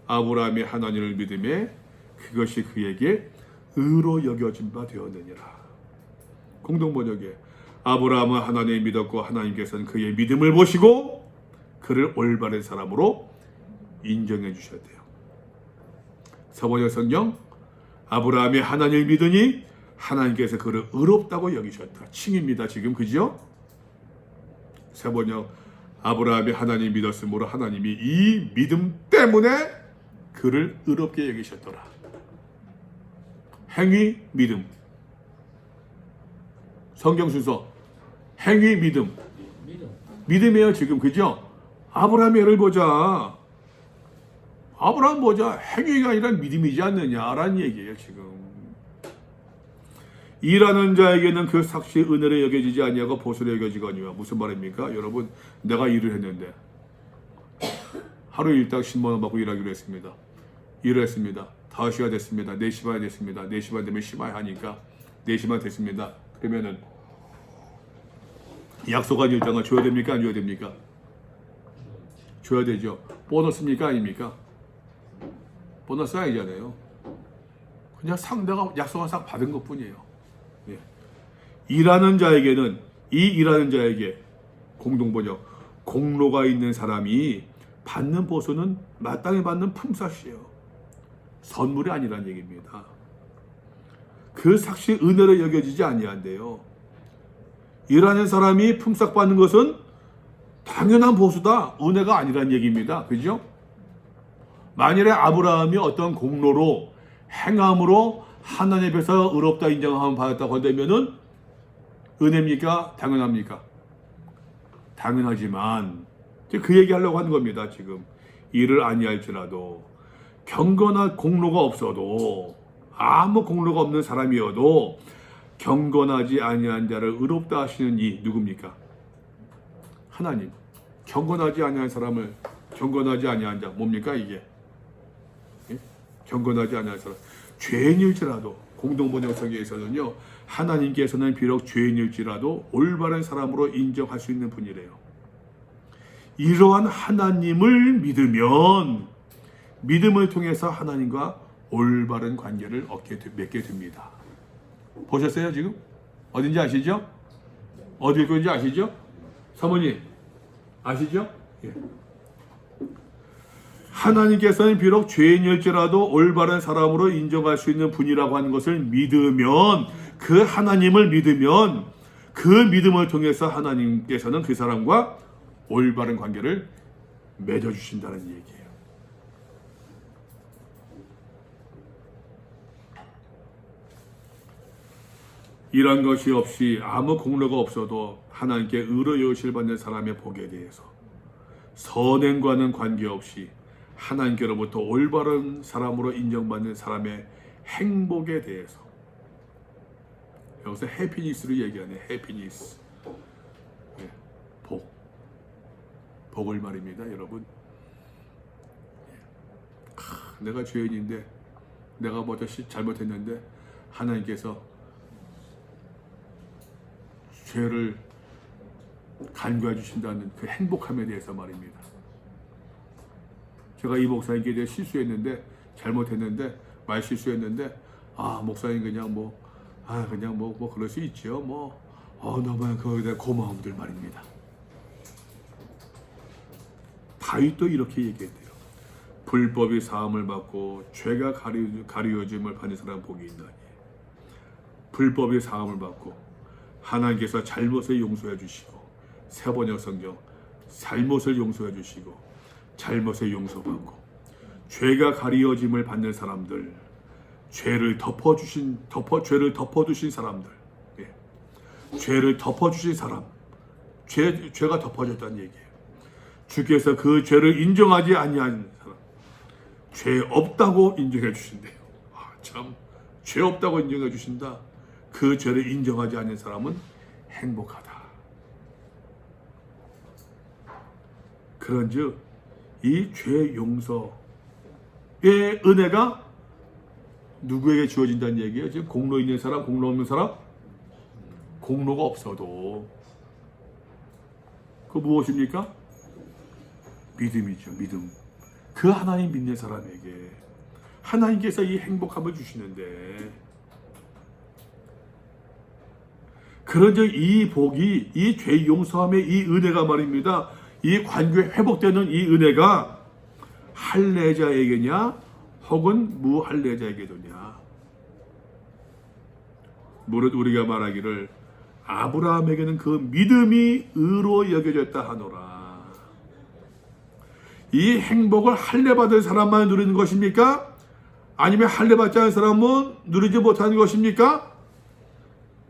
A: 아브라함이 하나님을 믿음에 그것이 그에게 의로 여겨진 바 되었느니라. 공동번역에 아브라함은 하나님을 믿었고 하나님께서는 그의 믿음을 보시고 그를 올바른 사람으로 인정해 주셨대요. 서번역 성경 아브라함이 하나님을 믿으니 하나님께서 그를 의롭다고 여기셨다. 칭입니다. 지금 그죠? 서번역 아브라함이 하나님을 믿었으므로 하나님이 이 믿음 때문에 그를 의롭게 여기셨더라. 행위 믿음. 성경 순서 행위 믿음. 믿음이에요 지금 그죠? 아브라함의 예를 보자. 아브라함 보자. 행위가 아니라 믿음이지 않느냐라는 얘기예요 지금. 일하는 자에게는 그 삭시 은혜로 여겨지지 아니하고 보수로 여겨지거니와. 무슨 말입니까? 여러분 내가 일을 했는데 하루 일당 10만 원 받고 일하기로 했습니다. 일을 했습니다. 5시가 됐습니다. 4시 반이 됐습니다. 4시 반 되면 심화야 하니까 4시 반 됐습니다. 그러면은 약속한 일당을 줘야 됩니까? 안 줘야 됩니까? 줘야 되죠. 보너스입니까? 아닙니까? 보너스 아니잖아요. 그냥 내가 약속한 상 받은 것 뿐이에요. 예. 일하는 자에게는 이 일하는 자에게 공동번역 공로가 있는 사람이 받는 보수는 마땅히 받는 품삯이에요. 선물이 아니란 얘기입니다. 그 삭시 은혜로 여겨지지 아니한대요. 일하는 사람이 품삯 받는 것은 당연한 보수다. 은혜가 아니란 얘기입니다. 그죠? 만일에 아브라함이 어떤 공로로 행함으로 하나님 앞에서 의롭다 인정함을 받았다고 한다면은 은혜입니까? 당연합니까? 당연하지만 그 얘기하려고 하는 겁니다. 지금 일을 아니할지라도 경건한 공로가 없어도 아무 공로가 없는 사람이어도 경건하지 아니한 자를 의롭다 하시는 이 누굽니까? 하나님. 경건하지 아니한 사람을 경건하지 아니한 자 뭡니까 이게? 예? 경건하지 아니한 사람 죄인일지라도 공동번역 성경에서는요 하나님께서는 비록 죄인일지라도 올바른 사람으로 인정할 수 있는 분이래요. 이러한 하나님을 믿으면 믿음을 통해서 하나님과 올바른 관계를 맺게 됩니다. 보셨어요 지금? 어딘지 아시죠? 어딜 건지 아시죠? 사모님 아시죠? 예. 하나님께서는 비록 죄인일지라도 올바른 사람으로 인정할 수 있는 분이라고 하는 것을 믿으면 그 하나님을 믿으면 그 믿음을 통해서 하나님께서는 그 사람과 올바른 관계를 맺어주신다는 얘기예요. 이런 것이 없이 아무 공로가 없어도 하나님께 의로 여기실 받는 사람의 복에 대해서 선행과는 관계없이 하나님께로부터 올바른 사람으로 인정받는 사람의 행복에 대해서, 여기서 해피니스로 얘기하네. 해피니스. 예, 복을 말입니다, 여러분. 내가 죄인인데, 내가 먼저 잘못했는데 하나님께서 죄를 간구해 주신다는 그 행복함에 대해서 말입니다. 제가 이 목사님께 대해 실수했는데, 잘못했는데, 말 실수했는데, 목사님 그냥 그럴 수 있죠. 너무 그거에 대한 고마움들 말입니다. 다윗도 이렇게 얘기했대요. 불법이 사함을 받고 죄가 가리워짐을 받는 사람 복이 있나니. 불법이 사함을 받고 하나님께서 잘못을 용서해 주시고, 세번역 성경 잘못을 용서해 주시고 잘못을 용서받고 죄가 가리워짐을 받는 사람들, 죄를 덮어두신 사람들, 죄를 덮어주신 사람, 죄가 덮어졌다는 얘기예요. 주께서 그 죄를 인정하지 아니한 사람, 죄 없다고 인정해 주신대요. 참, 죄 없다고 인정해 주신다. 그 죄를 인정하지 않는 사람은 행복하다. 그런즉 이 죄 용서의 은혜가 누구에게 주어진다는 얘기예요? 지금 공로 있는 사람, 공로 없는 사람? 공로가 없어도 그 무엇입니까? 믿음이죠. 믿음. 그 하나님 믿는 사람에게 하나님께서 이 행복함을 주시는데, 그런즉 이 복이, 이 죄 용서함의 이 은혜가 말입니다. 이 관계에 회복되는 이 은혜가 할례자에게냐 혹은 무할례자에게도냐. 무릇 우리가 말하기를 아브라함에게는 그 믿음이 의로 여겨졌다 하노라. 이 행복을 할례받은 사람만 누리는 것입니까? 아니면 할례받지 않은 사람은 누리지 못하는 것입니까?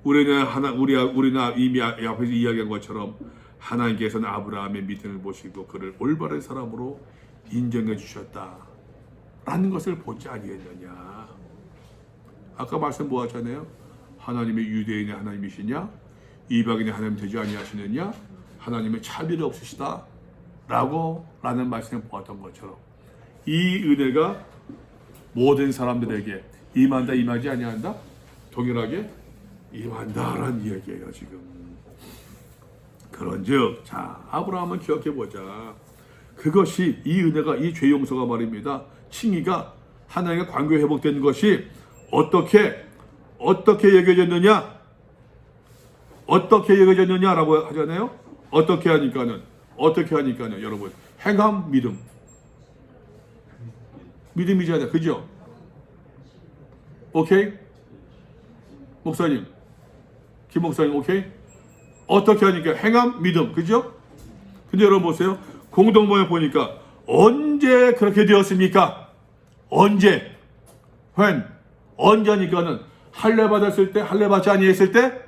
A: 우리는 이미 앞에서 이야기한 것처럼 하나님께서는 아브라함의 믿음을 보시고 그를 올바른 사람으로 인정해 주셨다라는 것을 보지 아니했느냐. 아까 말씀 보았잖아요. 하나님의 유대인의 하나님이시냐, 이방인의 하나님 되지 아니하시느냐, 하나님의 차별이 없으시다 라는 말씀을 보았던 것처럼 이 은혜가 모든 사람들에게 임한다, 임하지 아니한다? 동일하게 임한다라는 이야기예요 지금. 그런즉 자, 아브라함은 기억해보자. 그것이, 이 은혜가, 이 죄 용서가 말입니다, 칭의가 하나님과 관계 회복되는 것이 어떻게 여겨졌느냐라고 하잖아요. 어떻게 하니까는 여러분, 행함 믿음이잖아요. 그죠? 오케이? 목사님, 김 목사님, 오케이? 어떻게 하니까 행함 믿음, 그죠? 근데 여러분 보세요. 공동모에 보니까 언제 그렇게 되었습니까? 언제? 언제니까는 할례 받았을 때, 할례 받지 아니했을 때?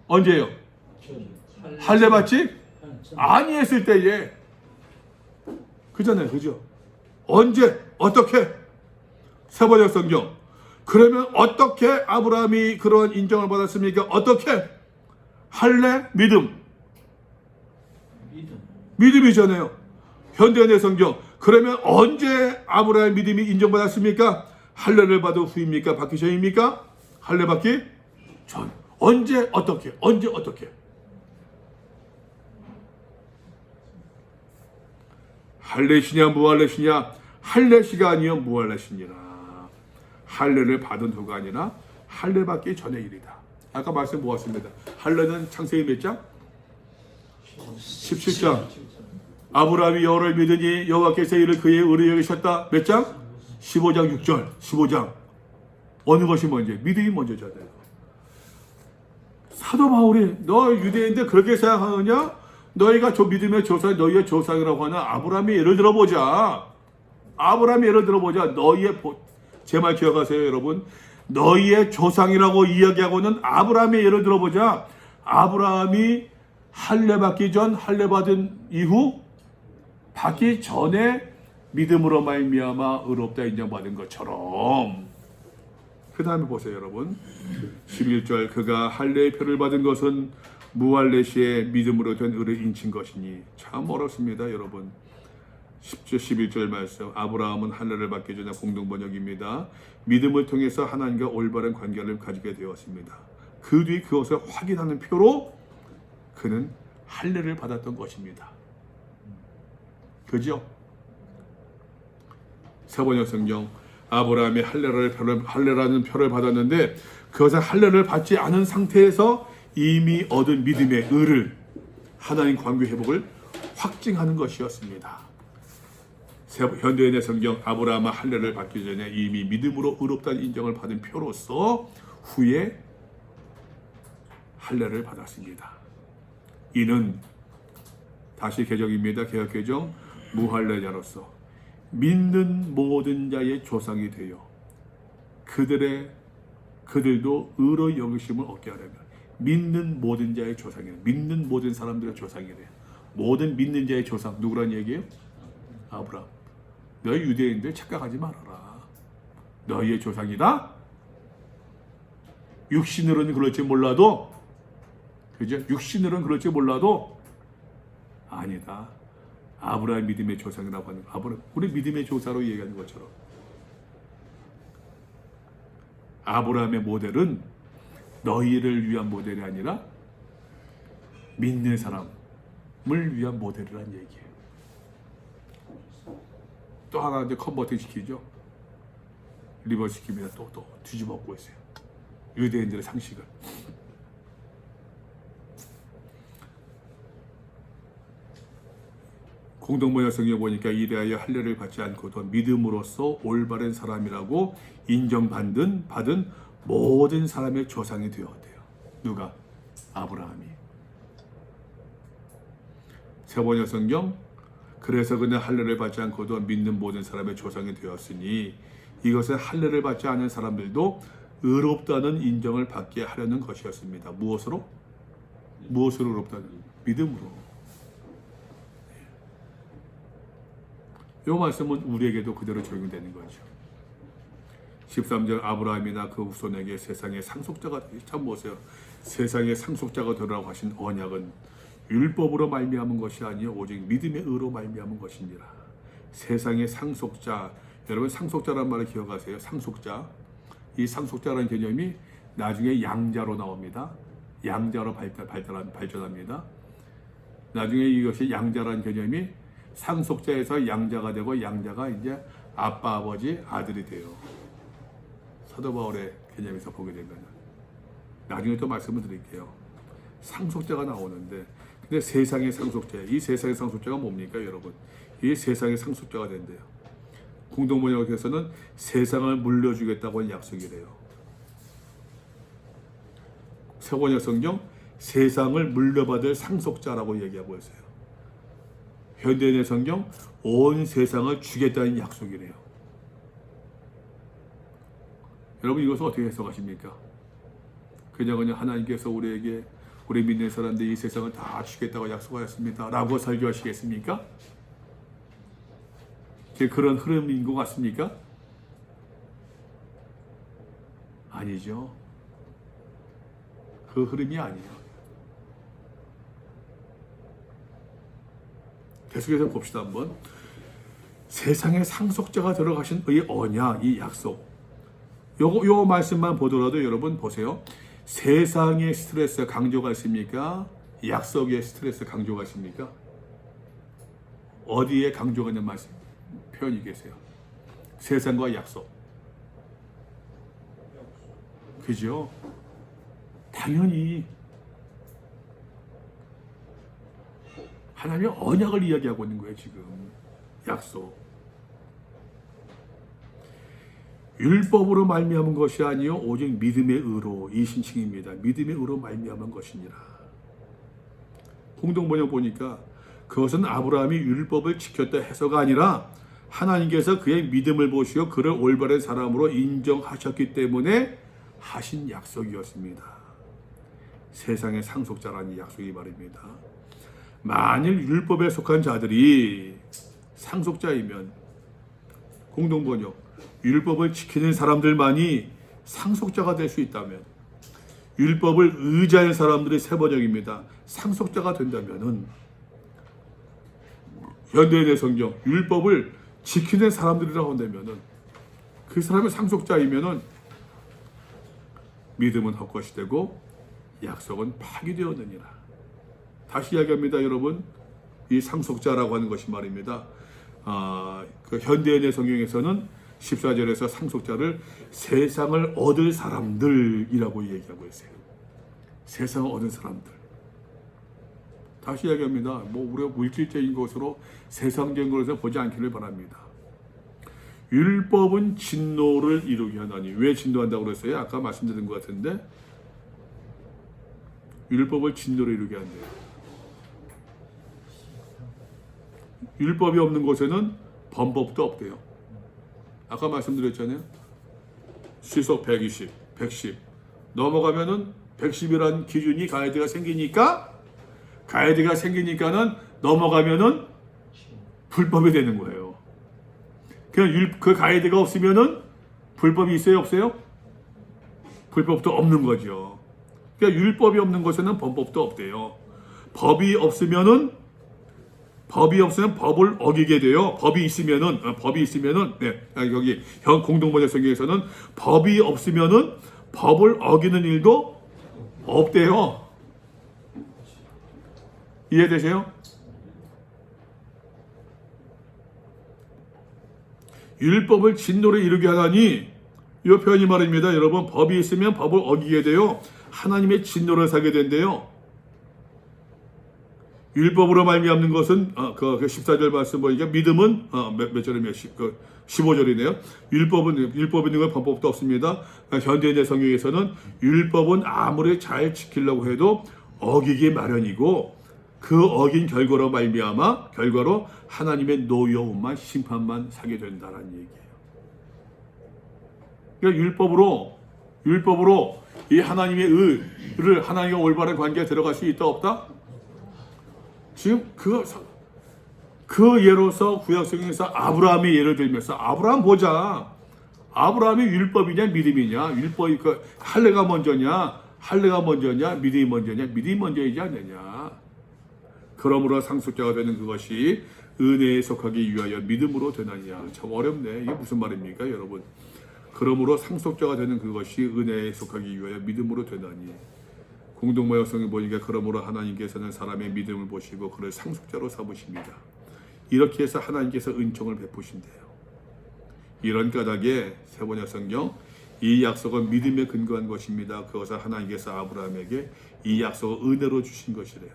A: 언제요? 할례 받지 아니했을 때에. 그잖아요, 그죠? 언제? 어떻게? 세번역 성경. 그러면 어떻게 아브라함이 그런 인정을 받았습니까? 어떻게? 할례, 믿음이잖아요. 현대인의 성경. 그러면 언제 아브라함의 믿음이 인정받았습니까? 할례를 받은 후입니까? 받기 전입니까? 할례 받기 전. 언제 어떻게? 할례시냐 무할례시냐? 할례시가 아니요 무할례시니라. 할례를 받은 후가 아니라 할례 받기 전의 일이다. 아까 말씀 보았습니다. 할례는 창세기 몇 장? 17장. 아브라함이 여호와를 믿으니 여호와께서 이를 그의 의로 여기셨다. 몇 장? 15장 6절. 15장. 어느 것이 먼저? 믿음이 먼저잖아요. 사도 바울이 너 유대인들 그렇게 생각하느냐? 너희가 믿음의 조상, 너희의 조상이라고 하는 아브라함의 예를 들어보자. 제 말 기억하세요, 여러분. 너희의 조상이라고 이야기하고는 아브라함의 예를 들어보자. 아브라함이 할례 받기 전, 할례 받은 이후, 받기 전에 믿음으로 말미암아 의롭다 인정받은 것처럼. 그 다음에 보세요 여러분. 11절 그가 할례의 표를 받은 것은 무할례 시에 믿음으로 된 의를 인친 것이니. 참 어렵습니다 여러분. 10절 11절 말씀. 아브라함은 할례를 받기 전에 공동번역입니다. 믿음을 통해서 하나님과 올바른 관계를 가지게 되었습니다. 그 뒤 그것을 확인하는 표로 그는 할례를 받았던 것입니다. 그죠? 세번역 성경 아브라함이 할례라는 표를 받았는데 그것을 할례를 받지 않은 상태에서 이미 얻은 믿음의 의를 하나님 관계 회복을 확증하는 것이었습니다. 현대인의 성경 아브라함은 할례를 받기 전에 이미 믿음으로 의롭다는 인정을 받은 표로서 후에 할례를 받았습니다. 이는 다시 개정입니다. 개혁개정 무할례자로서 믿는 모든 자의 조상이 되어 그들도 의로 여기심을 얻게 하려면 믿는 모든 자의 조상이래. 믿는 모든 사람들의 조상이래. 모든 믿는 자의 조상 누구란 얘기예요? 아브라함. 너희 유대인들 착각하지 말아라. 너희의 조상이다. 육신으로는 그럴지 몰라도 그죠? 육신으로는 그럴지 몰라도 아니다. 아브라함 믿음의 조상이라고 하는 거. 아브라함 우리 믿음의 조사로 얘기하는 것처럼 아브라함의 모델은 너희를 위한 모델이 아니라 믿는 사람을 위한 모델이라는 얘기예요. 또 하나 이제 컨버팅 시키죠. 리버스 시킵니다. 또 뒤집어 엎고 있어요. 유대인들의 상식을. 공동번역 성경에 보니까 이래하여 할례를 받지 않고도 믿음으로써 올바른 사람이라고 인정받은 모든 사람의 조상이 되었대요. 누가? 아브라함이. 세번역 성경 그래서 그는 할례를 받지 않고도 믿는 모든 사람의 조상이 되었으니 이것은 할례를 받지 않은 사람들도 의롭다는 인정을 받게 하려는 것이었습니다. 무엇으로? 무엇으로 의롭다는? 믿음으로. 이 말씀은 우리에게도 그대로 적용되는 거죠. 13절 아브라함이나 그 후손에게 세상의 상속자가 참 보세요. 세상의 상속자가 되라고 하신 언약은 율법으로 말미암은 것이 아니요 오직 믿음의 의로 말미암은 것이니라. 세상의 상속자. 여러분 상속자란 말을 기억하세요. 상속자. 이 상속자라는 개념이 나중에 양자로 나옵니다. 양자로 발전합니다. 나중에 이것이 양자라는 개념이 상속자에서 양자가 되고 양자가 이제 아빠, 아버지, 아들이 돼요. 사도 바울의 개념에서 보게 되면 나중에 또 말씀을 드릴게요. 상속자가 나오는데 근데 세상의 상속자, 이 세상의 상속자가 뭡니까 여러분? 이 세상의 상속자가 된대요. 공동번역에서는 세상을 물려주겠다고 하는 약속이래요. 세번역 성경 세상을 물려받을 상속자라고 얘기하고 있어요. 현대인의 성경 온 세상을 주겠다는 약속이래요. 여러분 이것을 어떻게 해석하십니까? 그냥 하나님께서 우리에게 우리 믿는 사람들이 이 세상을 다 주겠다고 약속하였습니다 라고 설교하시겠습니까? 그런 흐름인 것 같습니까? 아니죠. 그 흐름이 아니에요. 계속해서 봅시다 한번. 세상의 상속자가 들어가신 이 언약, 이 약속. 요 말씀만 보더라도 여러분 보세요. 세상의 스트레스 강조가 있습니까? 약속의 스트레스 강조가 있습니까? 어디에 강조가 있는 말씀 표현이 계세요? 세상과 약속. 그죠? 당연히 하나님의 언약을 이야기하고 있는 거예요 지금. 약속. 율법으로 말미암은 것이 아니요 오직 믿음의 의로. 이 신칭입니다. 믿음의 의로 말미암은 것이니라. 공동번역 보니까 그것은 아브라함이 율법을 지켰다 해서가 아니라 하나님께서 그의 믿음을 보시어 그를 올바른 사람으로 인정하셨기 때문에 하신 약속이었습니다. 세상의 상속자라는 약속이 말입니다. 만일 율법에 속한 자들이 상속자이면 공동번역. 율법을 지키는 사람들만이 상속자가 될 수 있다면, 율법을 의지하는 사람들이 세 번역입니다. 상속자가 된다면은, 현대인의 성경, 율법을 지키는 사람들이라고 한다면은, 그 사람이 상속자이면은 믿음은 헛것이 되고 약속은 파기되었느니라. 다시 이야기합니다, 여러분. 이 상속자라고 하는 것이 말입니다. 그 현대인의 성경에서는 14절에서 상속자를 세상을 얻을 사람들이라고 얘기하고 있어요. 세상을 얻은 사람들. 다시 이야기합니다. 뭐 우리가 물질적인 것으로 세상적인 것을 보지 않기를 바랍니다. 율법은 진노를 이루게 하나니. 왜 진노한다고 그랬어요? 아까 말씀드린 것 같은데 율법을 진노를 이루게 한대요. 율법이 없는 곳에는 범법도 없대요. 아까 말씀드렸잖아요. 시속 120, 110 넘어가면은 110이라는 기준이 가이드가 생기니까는 넘어가면은 불법이 되는 거예요. 그 가이드가 없으면은 불법이 있어요, 없어요? 불법도 없는 거죠. 그러니까 율법이 없는 곳에는 범법도 없대요. 법이 없으면 법을 어기게 돼요. 법이 있으면은 네, 여기 현 공동번역 성경에서는 법이 없으면은 법을 어기는 일도 없대요. 이해되세요? 율법을 진노로 이루게 하다니, 이 표현이 말입니다. 여러분, 법이 있으면 법을 어기게 돼요. 하나님의 진노를 사게 된대요. 율법으로 말미암는 것은 그 14절 말씀 보니까 믿음은 몇 절이면 15절이네요. 율법은 있는 건 범법도 없습니다. 현대인의 성경에서는 율법은 아무리 잘 지키려고 해도 어기기 마련이고, 그 어긴 결과로 말미암아 결과로 하나님의 노여움만 심판만 사게 된다는 얘기예요. 그러니까 율법으로 이 하나님의 의를, 하나님과 올바른 관계에 들어갈 수 있다 없다? 지금 그 예로서 구약성경에서 아브라함의 예를 들면서, 아브라함 보자. 아브라함이 율법이냐 믿음이냐? 율법이 할례가 먼저냐? 믿음이 먼저냐? 믿음이 먼저이지 않느냐? 그러므로 상속자가 되는 그것이 은혜에 속하기 위하여 믿음으로 되느냐? 참 어렵네. 이게 무슨 말입니까, 여러분? 그러므로 상속자가 되는 그것이 은혜에 속하기 위하여 믿음으로 되나니. 공동번역 성경 보니까 그러므로 하나님께서는 사람의 믿음을 보시고 그를 상속자로 삼으십니다. 이렇게 해서 하나님께서 은총을 베푸신대요. 이런 까닭에 세번역 성경, 이 약속은 믿음에 근거한 것입니다. 그것을 하나님께서 아브라함에게 이 약속을 은혜로 주신 것이래요.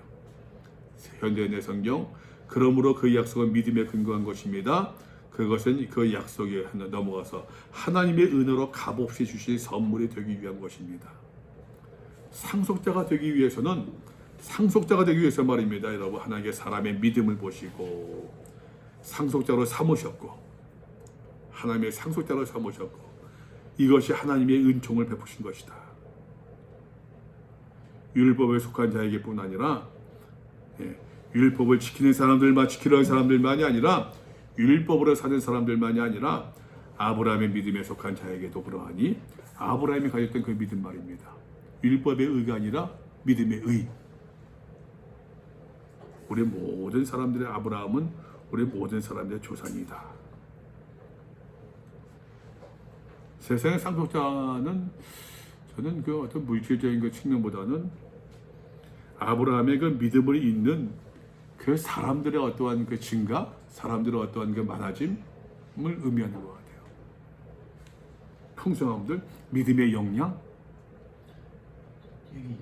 A: 현대인의 성경, 그러므로 그 약속은 믿음에 근거한 것입니다. 그것은 그 약속에 넘어가서 하나님의 은혜로 값없이 주신 선물이 되기 위한 것입니다. 상속자가 되기 위해서 말입니다. 여러분, 하나님께 사람의 믿음을 보시고 상속자로 삼으셨고, 하나님의 상속자로 삼으셨고, 이것이 하나님의 은총을 베푸신 것이다. 율법에 속한 자에게뿐 아니라, 율법을 지키는 사람들만이 아니라, 율법으로 사는 사람들만이 아니라 아브라함의 믿음에 속한 자에게도 그러하니, 아브라함이 가졌던 그 믿음 말입니다. 율법의 의가 아니라 믿음의 의. 우리 모든 사람들의 아브라함은 우리 모든 사람들의 조상이다. 세상의 상속자는, 저는 그 어떤 물질적인 그 측면보다는 아브라함의 그 믿음을 잇는 그 사람들의 어떠한 그 증가, 사람들의 어떠한 그 많아짐을 의미하는 것 같아요. 풍성함들, 믿음의 역량.
E: 여기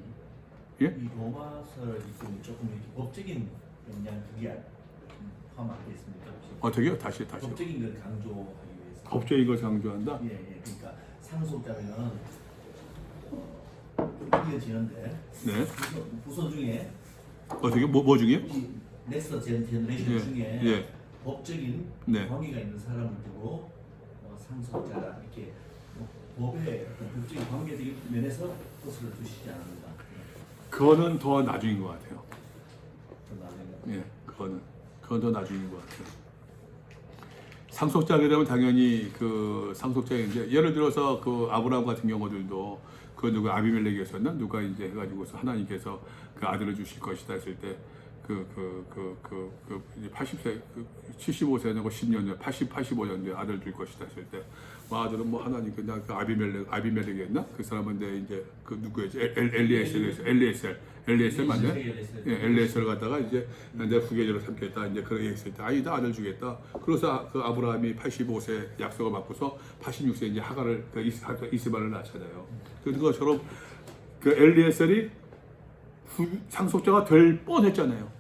A: 예?
E: 이 로마서를 읽으면 조금 이렇게 법적인 역량, 그게 포함 안 돼 있습니까?
A: 어떻게요? 다시.
E: 법적인 걸 강조하기 위해서.
A: 법적인 걸 강조한다?
E: 예. 그러니까 상속자면 이어지는데,
A: 네.
E: 부서 중에
A: 어떻게? 뭐 중에요?
E: 이 넥서 제너레이션 중에 법적인 관계가 있는 사람을 두고 상속자라 이렇게 법의 법적인 관계적인 면에서 뜻을 두시지 않는다.
A: 그거는 더 나중인 것 같아요.
E: 더 나중에.
A: 그건 더 나중인 것 같아요. 상속자게 되면 당연히 그 상속자인데 예를 들어서 그 아브라함 같은 경우들도 그 누구 아비멜렉이었었나 누가 이제 해가지고서 하나님께서 그 아들을 주실 것이다 했을 때 그 80세 75세 되고 10년 전 85년 뒤에 아들 줄 것이다 했을 때 뭐 아들은 뭐 하나님 그냥 그 아비멜렉이었나 그 사람은 이제 그 누구였지 엘리에셀 맞냐? 예, 엘리에셀 갖다가 이제 내 후계자로 삼겠다 이제 그렇게 했을 때 아니다 아들 주겠다. 그래서 그 아브라함이 85세 약속을 받고서 86세 이제 하가를 그 이스마엘을 낳잖아요. 그것처럼 그 엘리에셀이 상속자가 될 뻔했잖아요.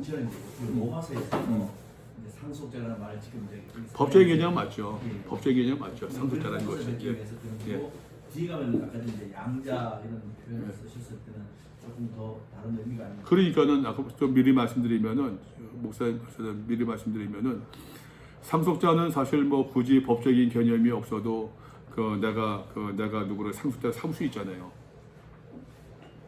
E: 저는 이제 그 로마서에서 이제 상속자라는 말을 지금 이제
A: 법적인 개념 맞죠.
E: 예.
A: 법적인 개념 맞죠. 상속자라는 것이.
E: 느낌에서
A: 예.
E: 뒤에 가면 아까 이제 양자 이런 표현을 쓰셨을 때는 조금 더 다른 의미가 아닌가.
A: 그러니까는 아까 좀 미리 말씀드리면은 목사님 미리 말씀드리면은 상속자는 사실 뭐 굳이 법적인 개념이 없어도 내가 누구를 상속자 삼을 수 있잖아요.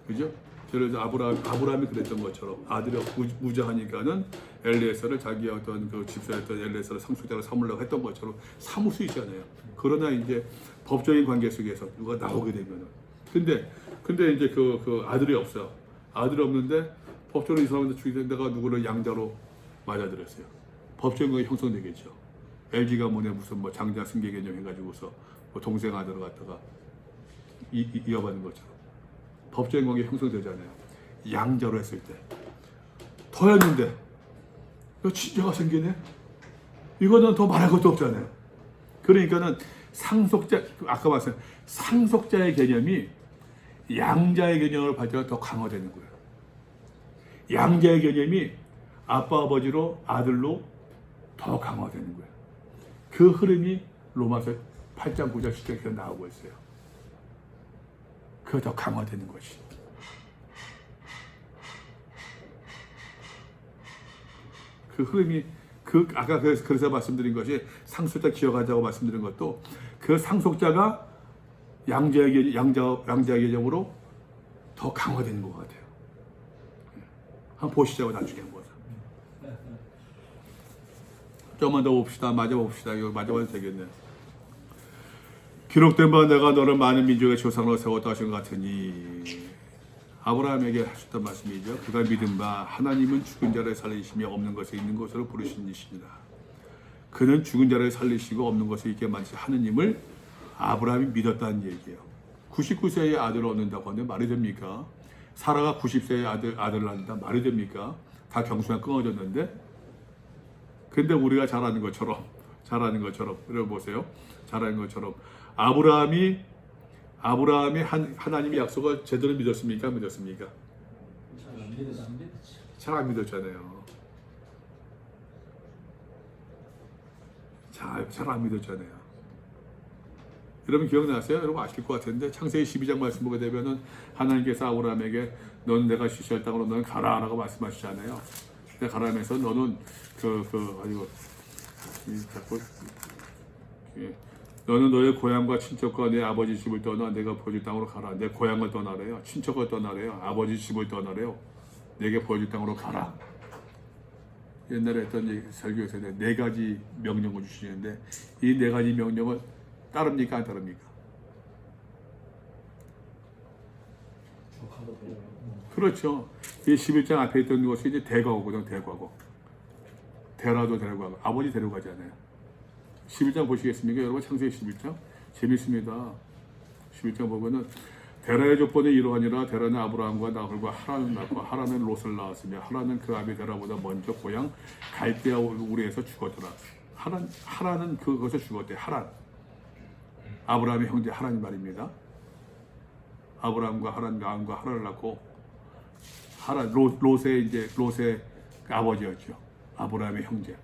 A: 그죠? 예를 들어 아브라함이 그랬던 것처럼 아들이 무자하니까는 엘리에셀을 자기 어떤 그 집사였던 엘리에셀을 상속자로 삼으려고 했던 것처럼 삼을 수 있잖아요. 그러나 이제 법적인 관계 속에서 누가 나오게 되면은 근데 이제 그 아들이 없어요. 아들이 없는데 법적으로 이 사람한테 주게 내가 누구를 양자로 맞아들였어요. 법적인 거 형성되겠죠. LG가 뭐네 무슨 뭐 장자 승계 개념 해가지고서 뭐 동생 아들을 갖다가 이어받는 것처럼. 법적인 관계 형성되잖아요. 양자로 했을 때 더했는데 친자가 생기네. 이거는 더 말할 것도 없잖아요. 그러니까는 상속자 아까 말씀 상속자의 개념이 양자의 개념을 받자 더 강화되는 거예요. 양자의 개념이 아빠 아버지로 아들로 더 강화되는 거예요. 그 흐름이 로마서 8장 9장 10장에서 나오고 있어요. 그거 더 강화되는 것이. 그 흐름이 아까 그래서 말씀드린 것이 상속자 기억하자고 말씀드린 것도 그 상속자가 양자의 개념으로 더 강화되는 것 같아요. 한번 보시자고 나중에 한번. 좀만 더 봅시다. 맞아봅시다. 이거 맞아봐도 되겠네요. 기록된 바 내가 너를 많은 민족의 조상으로 세웠다 하신 것 같으니 아브라함에게 하셨던 말씀이죠. 그가 믿은 바 하나님은 죽은 자를 살리시며 없는 것에 있는 것으로 부르신 이시니라. 그는 죽은 자를 살리시고 없는 것에 있게 만드신 하느님을 아브라함이 믿었다는 얘기예요. 99세의 아들을 얻는다고 하는데 말이 됩니까? 사라가 90세의 아들을 낳는다 말이 됩니까? 다 경수가 끊어졌는데 근데 우리가 잘 아는 것처럼 여러분 보세요. 잘 아는 것처럼 아브라함이 하나님의 약속을 제대로 믿었습니까? 믿었습니까? 잘 안 믿었잖아요. 잘 안 믿었잖아요. 여러분 기억나세요? 여러분 아실 것 같은데 창세기 12장 말씀 보게 되면은 하나님께서 아브라함에게 너는 내가 지시할 땅으로 너는 가라라고 말씀하시잖아요. 근데 가라면서 너는 너는 너의 고향과 친척과 내 아버지 집을 떠나 내가 보여줄 땅으로 가라. 내 고향을 떠나래요. 친척을 떠나래요. 아버지 집을 떠나래요. 내게 보여줄 땅으로 가라. 옛날에 했던 설교에서 네 가지 명령을 주시는데 이 네 가지 명령을 따릅니까? 안 따릅니까? 그렇죠. 이 11장 앞에 있던 것이 이제 대과거거든요. 대과거. 데라도 데려가고 아버지 데려가잖아요. 11장 보시겠습니까? 여러분 창세기 11장 재밌습니다. 11장 보면은 데라의 족보는 이러하니라. 데라는 아브라함과 나홀과 하란을 낳고 하란은 롯을 낳았으며 하란은 그 아비 데라보다 먼저 고향 갈대아 우리에서 죽었더라. 하란은 그것에서 죽었대. 하란. 아브라함의 형제 하란이 말입니다. 아브라함과 하란과 하란을 낳고 롯의 아버지였죠. 아브라함의 형제.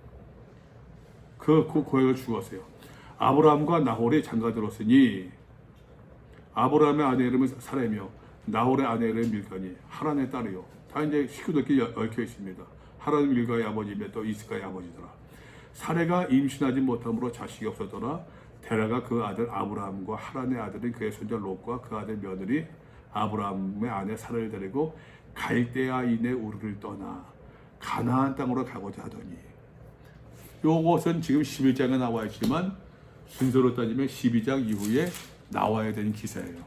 A: 그 고향을 죽었어요. 아브라함과 나홀이 장가들었으니 아브라함의 아내 이름은 사레며 나홀의 아내 이름은 밀가니 하란의 딸이요. 다 이제 식구들끼리 얽혀 있습니다. 하란은 밀가의 아버지며 또 이스가의 아버지더라. 사레가 임신하지 못함으로 자식이 없었더라. 데라가 그 아들 아브라함과 하란의 아들인 그의 손자 롯과 그 아들 며느리 아브라함의 아내 사라를 데리고 갈대아인의 우르를 떠나 가나안 땅으로 가고자 하더니 요것은 지금 11장에 나와 있지만 순서로 따지면 12장 이후에 나와야 되는 기사예요.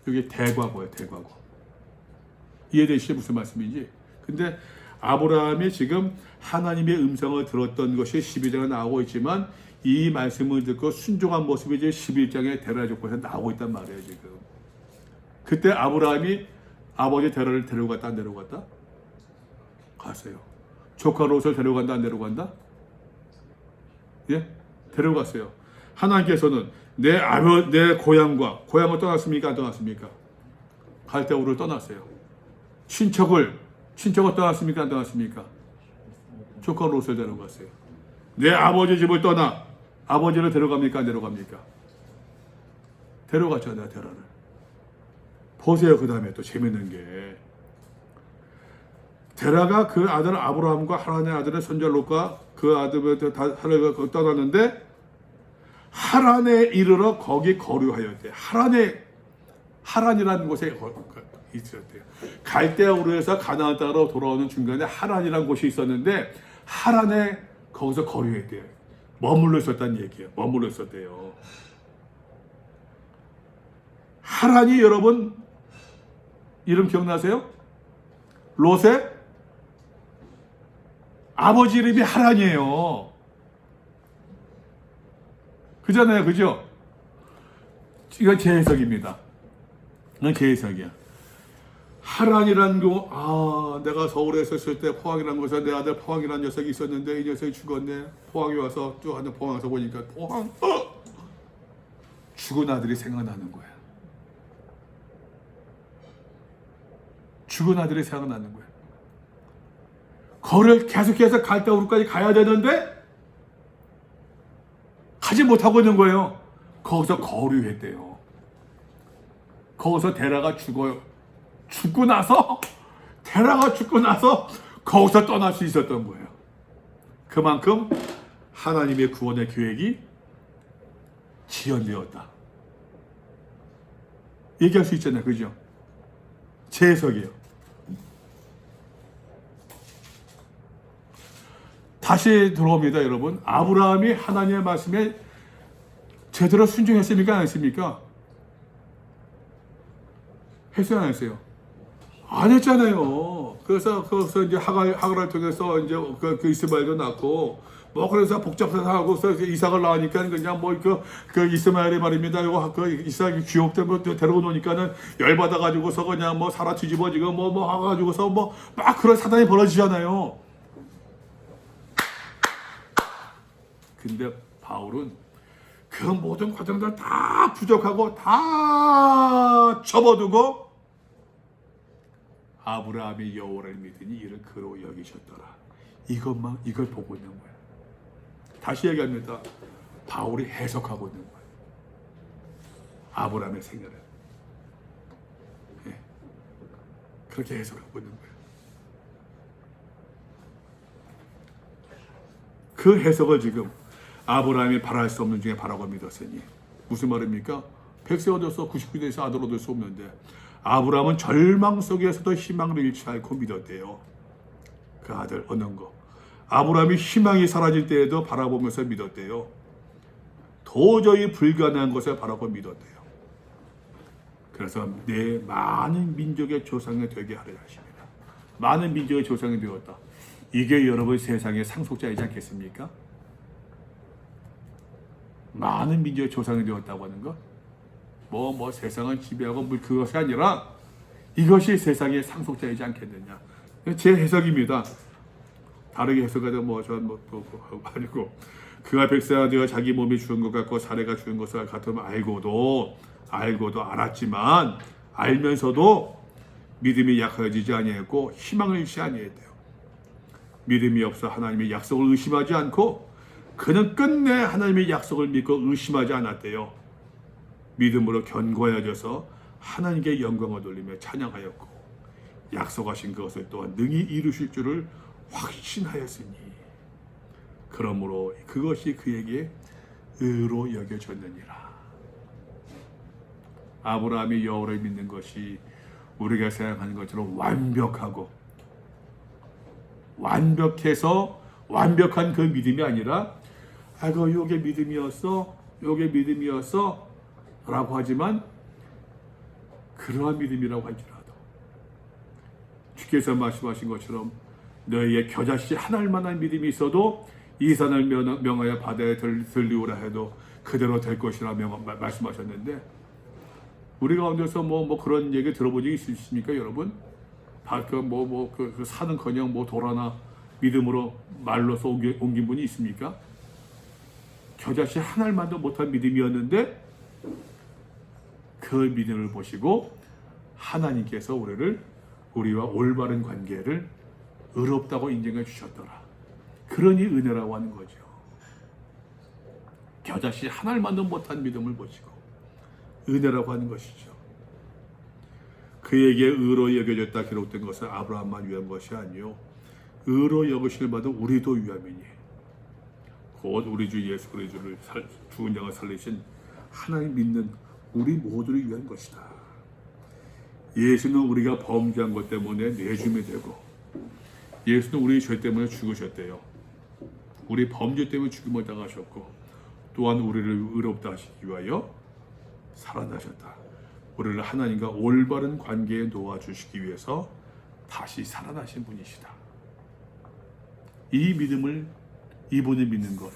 A: 이게 대과거예요, 대과거. 이해되시죠? 무슨 말씀인지? 근데 아브라함이 지금 하나님의 음성을 들었던 것이 12장에 나오고 있지만 이 말씀을 듣고 순종한 모습이 이제 11장에 데라 조건에서 나오고 있단 말이에요, 지금. 그때 아브라함이 아버지 데라를 데려갔다, 안 데려갔다? 갔어요. 조카 롯을 데려간다, 안 데려간다? 예? 데려갔어요. 하나님께서는 내 고향을 떠났습니까? 안 떠났습니까? 갈대우를 떠났어요. 친척을 떠났습니까? 안 떠났습니까? 조카 롯을 데려갔어요. 내 아버지 집을 떠나 아버지를 데려갑니까? 안 데려갑니까? 데려갔잖아요, 데라를. 보세요. 그 다음에 또 재밌는 게 데라가 그 아들 아브라함과 하란의 아들의 손자 롯과 그 아들을 다 떠났는데 하란에 이르러 거기 거류하였대. 하란이라는 곳에 있었대요. 갈대아우르에서 가나안 땅으로 돌아오는 중간에 하란이라는 곳이 있었는데 하란에 거기서 거류했대요. 머물러 있었다는 얘기예요. 머물러 있었대요. 하란이 여러분 이름 기억나세요? 롯의 아버지 이름이 하란이에요. 그잖아요, 그죠? 이건 제 해석입니다. 이건 제 해석이야. 하란이라는 거, 내가 서울에 있었을 때 포항이라는 곳에 내 아들 포항이라는 녀석이 있었는데 이 녀석이 죽었네. 포항에 와서 쭉 하는 포항 와서 보니까 죽은 아들이 생각나는 거야. 죽은 아들이 생각나는 거야. 거리를 계속해서 갈대우르까지 가야 되는데 가지 못하고 있는 거예요. 거기서 거류했대요. 거기서 데라가 죽어요. 데라가 죽고 나서 거기서 떠날 수 있었던 거예요. 그만큼 하나님의 구원의 계획이 지연되었다. 얘기할 수 있잖아요. 그죠? 제 해석이에요. 다시 들어옵니다, 여러분. 아브라함이 하나님의 말씀에 제대로 순종했습니까? 안 했습니까? 했어요, 안 했어요? 안 했잖아요. 그래서 거기서 이제 하갈을 통해서 이제 그 이스마엘도 낳고, 그래서 복잡하고서 이삭을 낳으니까 그냥 그 이스마엘이 말입니다. 이삭이 귀엽던 거 데리고 노니까는 열받아가지고서 그냥 사라 뒤집어지고 해가지고서 막 그런 사단이 벌어지잖아요. 근데 바울은 그 모든 과정들 다 부족하고 다 접어두고 아브라함이 여호와를 믿으니 이를 그로 여기셨더라. 이걸 보고 있는 거예요. 다시 얘기합니다. 바울이 해석하고 있는 거예요. 아브라함의 생애를. 예. 그렇게 해석하고 있는 거예요. 그 해석을 지금 아브라함이 바랄 수 없는 중에 바라고 믿었으니 무슨 말입니까? 100세 얻어서 99세에서 아들 얻을 수 없는데 아브라함은 절망 속에서도 희망을 잃지 않고 믿었대요. 그 아들 얻는 거. 아브라함이 희망이 사라질 때에도 바라보면서 믿었대요. 도저히 불가능한 것을 바라고 믿었대요. 그래서 내 많은 민족의 조상이 되게 하려 하십니다. 많은 민족의 조상이 되었다. 이게 여러분 세상의 상속자이지 않겠습니까? 많은 민족의 조상이 되었다고 하는 것. 세상을 지배하고 그것이 아니라 이것이 세상의 상속자이지 않겠느냐. 제 해석입니다. 다르게 해석하자 아니고 그가 백세가 되어 자기 몸이 죽은 것 같고 사례가 죽은 것을 같으면 알고도 알았지만 알면서도 믿음이 약해지지 아니했고 희망을 잃지 아니했대요. 믿음이 없어 하나님의 약속을 의심하지 않고 그는 끝내 하나님의 약속을 믿고 의심하지 않았대요. 믿음으로 견고해져서 하나님께 영광을 돌리며 찬양하였고 약속하신 것을 또한 능히 이루실 줄을 확신하였으니 그러므로 그것이 그에게 의로 여겨졌느니라. 아브라함이 여호와를 믿는 것이 우리가 생각하는 것처럼 완벽해서 완벽한 그 믿음이 아니라 아이고 요게 믿음이었어 라고 하지만 그러한 믿음이라고 할지라도 주께서 말씀하신 것처럼 너희의 겨자씨 하나만한 믿음이 있어도 이 산을 명하여 바다에 들리오라 해도 그대로 될 것이라 말씀하셨는데 우리 가운데서 뭐 그런 얘기 들어본 적이 있으십니까 여러분? 그 산은커녕 뭐 돌아나 믿음으로 말로서 옮긴 분이 있습니까? 겨자씨 하나만도 못한 믿음이었는데 그 믿음을 보시고 하나님께서 우리와 올바른 관계를 의롭다고 인정해 주셨더라. 그러니 은혜라고 하는 거죠. 겨자씨 하나만도 못한 믿음을 보시고 은혜라고 하는 것이죠. 그에게 의로 여겨졌다 기록된 것은 아브라함만 위한 것이 아니요 의로 여기실 바도 우리도 위함이니 곧 우리 주 예수 그리스도를 죽은 자가 살리신 하나님 믿는 우리 모두를 위한 것이다. 예수는 우리가 범죄한 것 때문에 내줌이 되고 예수는 우리 죄 때문에 죽으셨대요. 우리 범죄 때문에 죽임을 당하셨고 또한 우리를 의롭다 하시기 위하여 살아나셨다. 우리를 하나님과 올바른 관계에 놓아주시기 위해서 다시 살아나신 분이시다. 이 믿음을 이분을 믿는 것,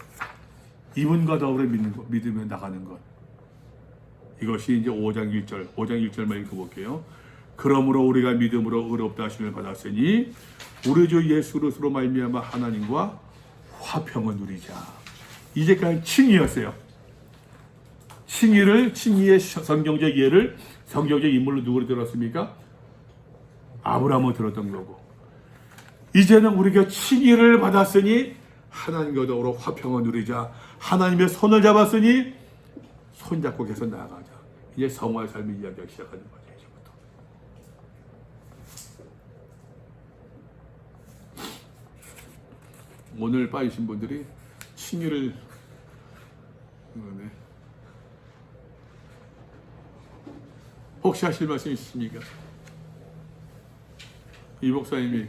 A: 이분과 더불어 믿으며 나가는 것, 이것이 이제 5장 1절만 읽어볼게요. 그러므로 우리가 믿음으로 의롭다 하심을 받았으니 우리 주 예수 그리스도로 말미암아 하나님과 화평을 누리자. 이제까지 칭의였어요. 칭의의 성경적 예를 성경적 인물로 누구를 들었습니까? 아브라함을 들었던 거고 이제는 우리가 칭의를 받았으니 하나님과 더불어 화평을 누리자. 하나님의 손을 잡았으니 손잡고 계속 나아가자. 이제 성화의 삶을 이야기하기 시작하는 거죠. 이제부터. 오늘 빠지신 분들이 칭의를 혹시 하실 말씀 있으십니까? 이 목사님이